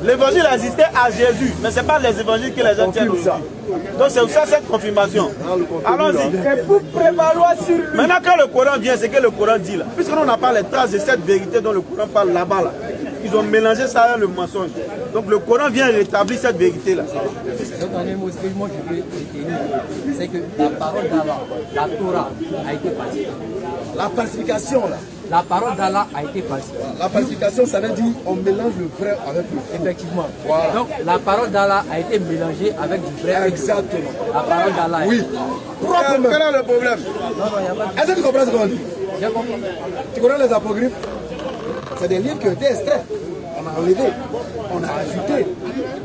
L'évangile existait à Jésus, mais ce n'est pas les évangiles que les gens tiennent aussi. Donc c'est ça cette confirmation. Allons-y. Pour prévaloir sur lui. Maintenant, quand le Coran vient, c'est que le Coran dit là. Puisque nous n'a pas les traces de cette vérité dont le Coran parle là-bas, là. Ils ont mélangé ça avec le mensonge. Donc le Coran vient rétablir cette vérité-là. Donc en un mot, ce que moi je veux retenir, c'est que la parole d'Allah, la Torah, a été falsifiée. La falsification là. La parole d'Allah a été falsifiée. La falsification, ça veut dire on mélange le vrai avec le faux. Effectivement. Voilà. Donc la parole d'Allah a été mélangée avec du vrai. Exactement. La parole d'Allah. Oui. Quel est le problème? Est-ce que tu comprends ce qu'on dit? Je comprends. Tu connais les apocryphes? C'est des livres qui ont été extraits. On a enlevé, on a ajouté,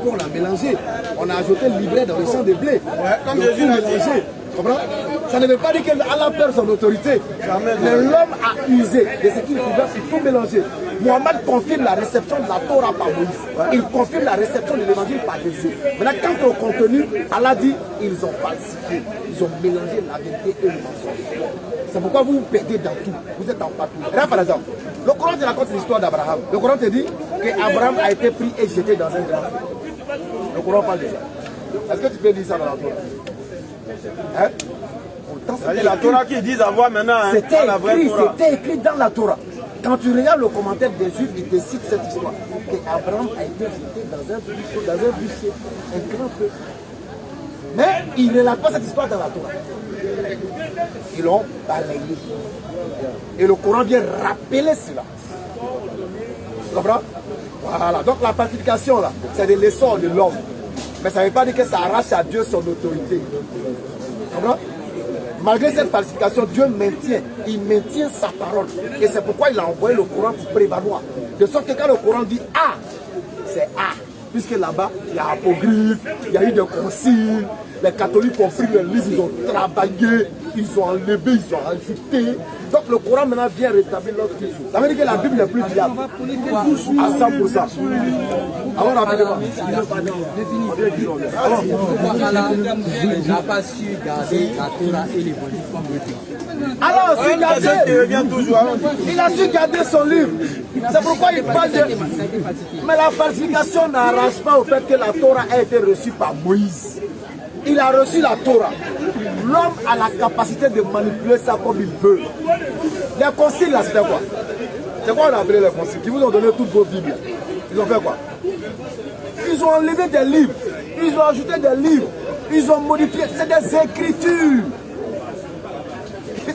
on a mélangé, on a ajouté le livret dans le champ de blé. Ouais, comme Jésus l'a dit. Ça ne veut pas dire qu'Allah perd son autorité. Mais l'homme a usé de ce qu'il pouvait, il faut mélanger. Mohammed confirme la réception de la Torah par Moïse. Il confirme la réception de l'évangile par Jésus. Maintenant, quant au contenu, Allah dit ils ont falsifié. Ils ont mélangé la vérité et le mensonge. C'est pourquoi vous vous perdez dans tout. Vous êtes dans partout. Regarde par exemple, le Coran te raconte l'histoire d'Abraham. Le Coran te dit qu'Abraham a été pris et jeté dans un grand feu. Le Coran parle de ça. Est-ce que tu peux dire ça dans la Torah? Hein? C'est la Torah qui dit avoir maintenant c'était écrit dans la Torah. Quand tu regardes le commentaire des Juifs, ils te citent cette histoire. Qu'Abraham a été jeté dans un buisson, un grand feu. Mais ils ne relatent pas cette histoire dans la Torah. Ils l'ont balayé. Et le Coran vient rappeler cela. Tu comprends? Voilà. Donc la falsification là, c'est des leçons de l'homme. Mais ça ne veut pas dire que ça arrache à Dieu son autorité. Tu comprends? Malgré cette falsification, Dieu maintient, il maintient sa parole. Et c'est pourquoi il a envoyé le Coran pour prévaloir. De sorte que quand le Coran dit A, c'est A. Puisque là-bas, il y a apocryphe, il y a eu des conciles, les catholiques ont pris le livre, ils ont travaillé, ils ont enlevé, ils ont ajouté. Donc le Coran maintenant vient rétablir notre vie. Ça veut dire que la Bible est plus fiable. À 100%. Alors rapidement. Allah n'a pas su garder la Torah et l'évangile comme le Alors il a su garder son livre. C'est pourquoi il parle de... Mais la falsification n'arrache pas au fait que la Torah a été reçue par Moïse. Il a reçu la Torah. L'homme a la capacité de manipuler ça comme il veut. Les conciles là, c'était quoi? C'est quoi on a appelé les conciles? Qui vous ont donné toutes vos Bibles. Ils ont fait quoi? Ils ont enlevé des livres. Ils ont ajouté des livres. Ils ont modifié. C'est des écritures.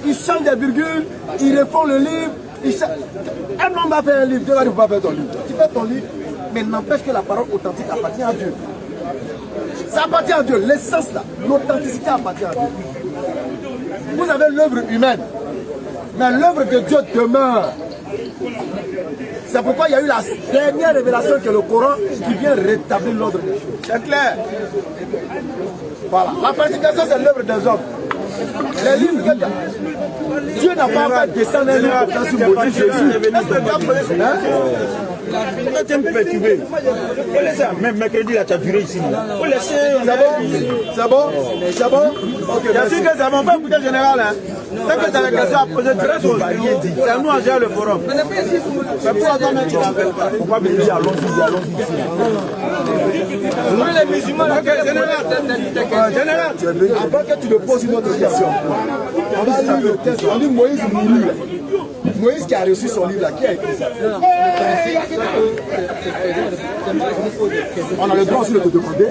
Ils changent des virgules. Ils refont le livre. Un homme va faire un livre. Dieu va dire, faut pas faire ton livre. Tu fais ton livre, mais n'empêche que la parole authentique appartient à Dieu. Ça appartient à Dieu. L'essence là, l'authenticité appartient à Dieu. Vous avez l'œuvre humaine, mais l'œuvre de Dieu demeure. C'est pourquoi il y a eu la dernière révélation que le Coran qui vient rétablir l'ordre des choses. C'est clair. Voilà. La prédication, c'est l'œuvre des hommes. Les livres que Dieu n'a pas encore descendu un livre sur Moïse, Jésus. Tu me perturbé. Même mercredi, là, tu as duré ici. Faut laisser. C'est bon? C'est bon? Ok, merci. Que c'est bon. On peut écouter le général. Dès que tu as la question à poser, tu restes. C'est à nous à gérer le forum. Mais pour attendre, tu l'appelles pas. Pourquoi me dire allons-y, allons-y ici? Les musulmans, général, avant que tu me poses une autre question, on va lire le texte. On dit Moïse mourut. Moïse qui a reçu son livre là, qui a écrit ça? On a le droit aussi de te demander.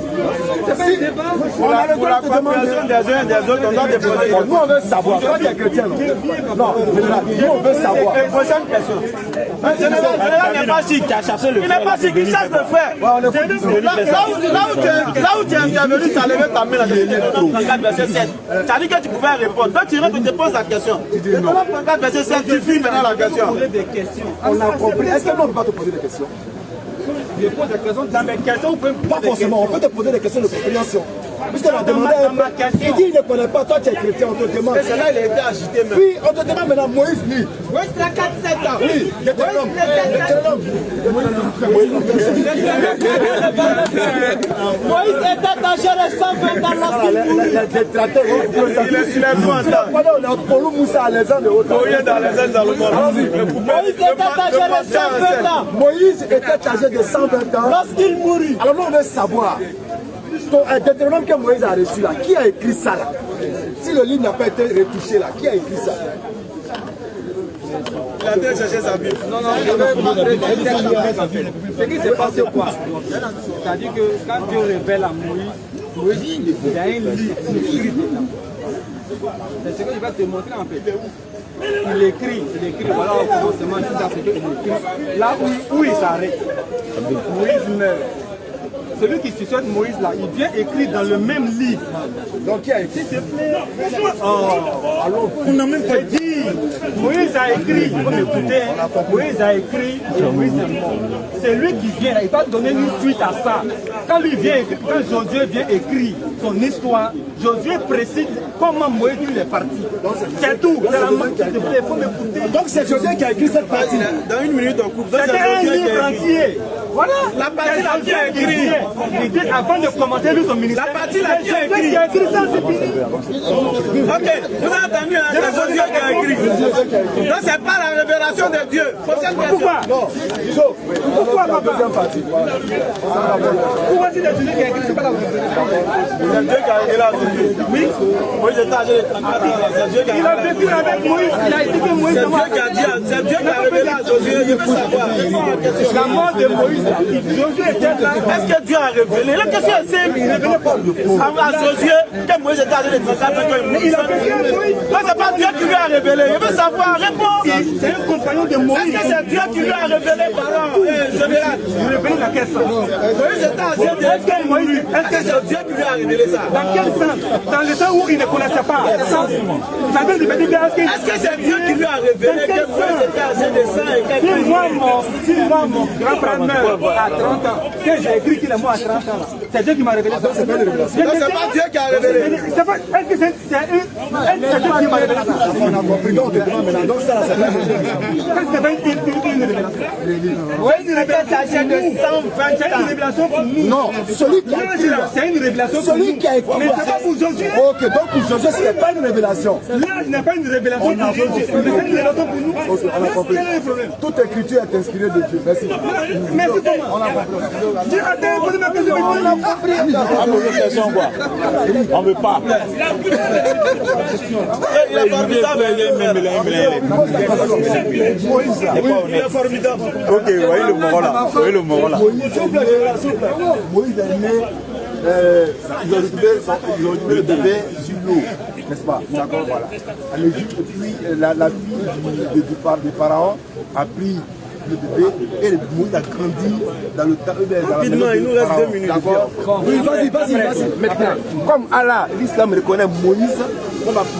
On a le droit de te demander des uns et des autres, on doit demander. Nous on veut savoir. Toi tu es chrétien, non? Non, nous on veut savoir. Prochaine question. Le général n'est pas chic qui a cherché le frère. Il n'est pas chic, il cherche le frère. Là où tu es intervenu, tu as levé ta main dans le 34 verset 7. Tu as dit que tu pouvais répondre. Donc tu rentres et te poses la question. Le 34 verset 7, tu finis maintenant la question. On a compris. Est-ce que nous on ne peut pas te poser des questions? Je pose des questions dans mes questions. Pas forcément, on peut te poser des questions de compréhension. Puisqu'on a demandé un peu, il dit il ne connaît pas, toi tu es chrétien, on te demande. Mais celle-là, il a été agité même. Puis on te demande maintenant Moïse lit. Moïse 34-7 ans. Oui, Deutéronome. Moïse était âgé de 120 ans lorsqu'il mourut. Moïse était âgé de 120 ans. Moïse était âgé de 120 ans lorsqu'il mourut. Alors nous on veut savoir, Deutéronome que Moïse a reçu là, qui a écrit ça là? Si le livre n'a pas été retouché là, qui a écrit ça? Il a été chercher sa Bible. Non, je vais montrer des textes. Ce qui s'est passé quoi? C'est-à-dire que quand Dieu révèle à Moïse, il y a un livre écrit dedans. C'est ce que je vais te montrer en fait. Il écrit, voilà au commencement tout à ce qu'il écrit. Là où il s'arrête, Moïse meurt. Celui qui succède Moïse là, il vient écrire dans le même livre. Donc qui a écrit? S'il te plaît. Alors, on n'a même pas dit. Moïse a écrit, il faut m'écouter. Moïse a écrit et Moïse est mort. C'est lui qui vient, il va donner une suite à ça. Quand Josué vient écrire son histoire, Josué précise comment Moïse est parti. C'est tout. C'est la main, s'il te plaît, il faut m'écouter. Donc c'est Josué qui a écrit cette partie. Dans une minute, on coupe. C'était un livre entier. Voilà. La partie là qui a écrit. Il dit avant de commencer lui son ministère. La partie là qui a écrit. Il a écrit ça, c'est fini. Ok, vous avez entendu, c'est Josué qui a écrit. Donc c'est pas la révélation de Dieu. Pourquoi? Non, pourquoi la deuxième partie? Pourquoi c'est Josué qui a écrit? C'est pas la révélation. C'est Dieu qui a écrit là. Oui. Moïse était âgé de 34 ans. C'est Dieu qui a Il a vécu avec Moïse. Il a dit que Moïse. C'est Dieu qui a révélé à Josué. Je veux savoir. La mort de Moïse. Josué était là. Est-ce que Dieu a révélé? La question est simple. Il révélait pas à Josué que Moïse était âgé de 34 ans quand il mourit. Il a vécu avec Moïse. Non, c'est pas Dieu qui lui a révélé. Je veux savoir. Réponds. C'est un compagnon de Moïse. Est-ce que c'est Dieu qui lui a révélé? Général. Il révèle la question. Moïse était âgé de... Est-ce que c'est Dieu qui lui a révélé ça? Dans quel sens? Dans le sens où il ne connaissait pas. Ça veut dire est-ce que c'est Dieu qui lui a révélé que Moïse était âgé de 100 et quelques ans? Si moi, mon grand-père meurt à 30 ans, que j'ai écrit qu'il est mort à 30 ans, c'est Dieu qui m'a révélé ça. C'est pas une révélation. Non, c'est pas Dieu qui a révélé. Est-ce que c'est Dieu qui m'a révélé ça? On a compris, donc on te demande maintenant. Donc ça, c'est pas une révélation. Est-ce que c'est pas une révélation? Moïse était âgé de 120 ans. C'est une révélation pour nous. Non, celui qui a écrit là, c'est une révélation pour nous. celui qui a écrit Mais là, c'est pas pour Josué. ok, donc pour Josué, ce n'est pas une révélation. L'âge n'est pas une révélation pour Josué. Mais c'est une révélation pour nous. Ok, on a compris. Quel est le problème? Toute écriture est inspirée de Dieu. Merci. Merci Thomas. On a compris. Dis à Dieu, posez ma question. On a compris. On veut pas. Il est formidable. Il est formidable. Ok, vous voyez le Moro là. Vous voyez le Moro là. Moïse est né, ils ont retrouvé le bébé sur l'eau, n'est-ce pas? D'accord, voilà. En Égypte, puis la fille du pharaon a pris le bébé et Moïse a grandi dans le temps. Rapidement, il nous reste 2 minutes. D'accord. Oui, vas-y. Maintenant, comme Allah, l'islam reconnaît Moïse,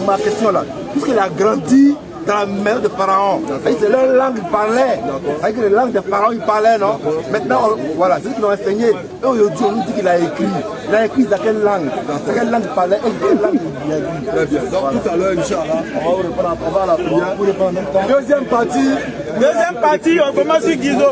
ma question là, puisqu'il a grandi dans la maison de Pharaon, c'est leur langue, ils parlaient. Avec les langues des Pharaons, ils parlaient, non? Maintenant, voilà, c'est ce qu'ils ont enseigné. Et aujourd'hui, on nous dit qu'il a écrit. Il a écrit dans quelle langue? Dans quelle langue il parlait et quelle langue il a dit? Très bien. Donc tout à l'heure, Inch'Allah, on va à la prière. Deuxième partie, on commence sur Guizo.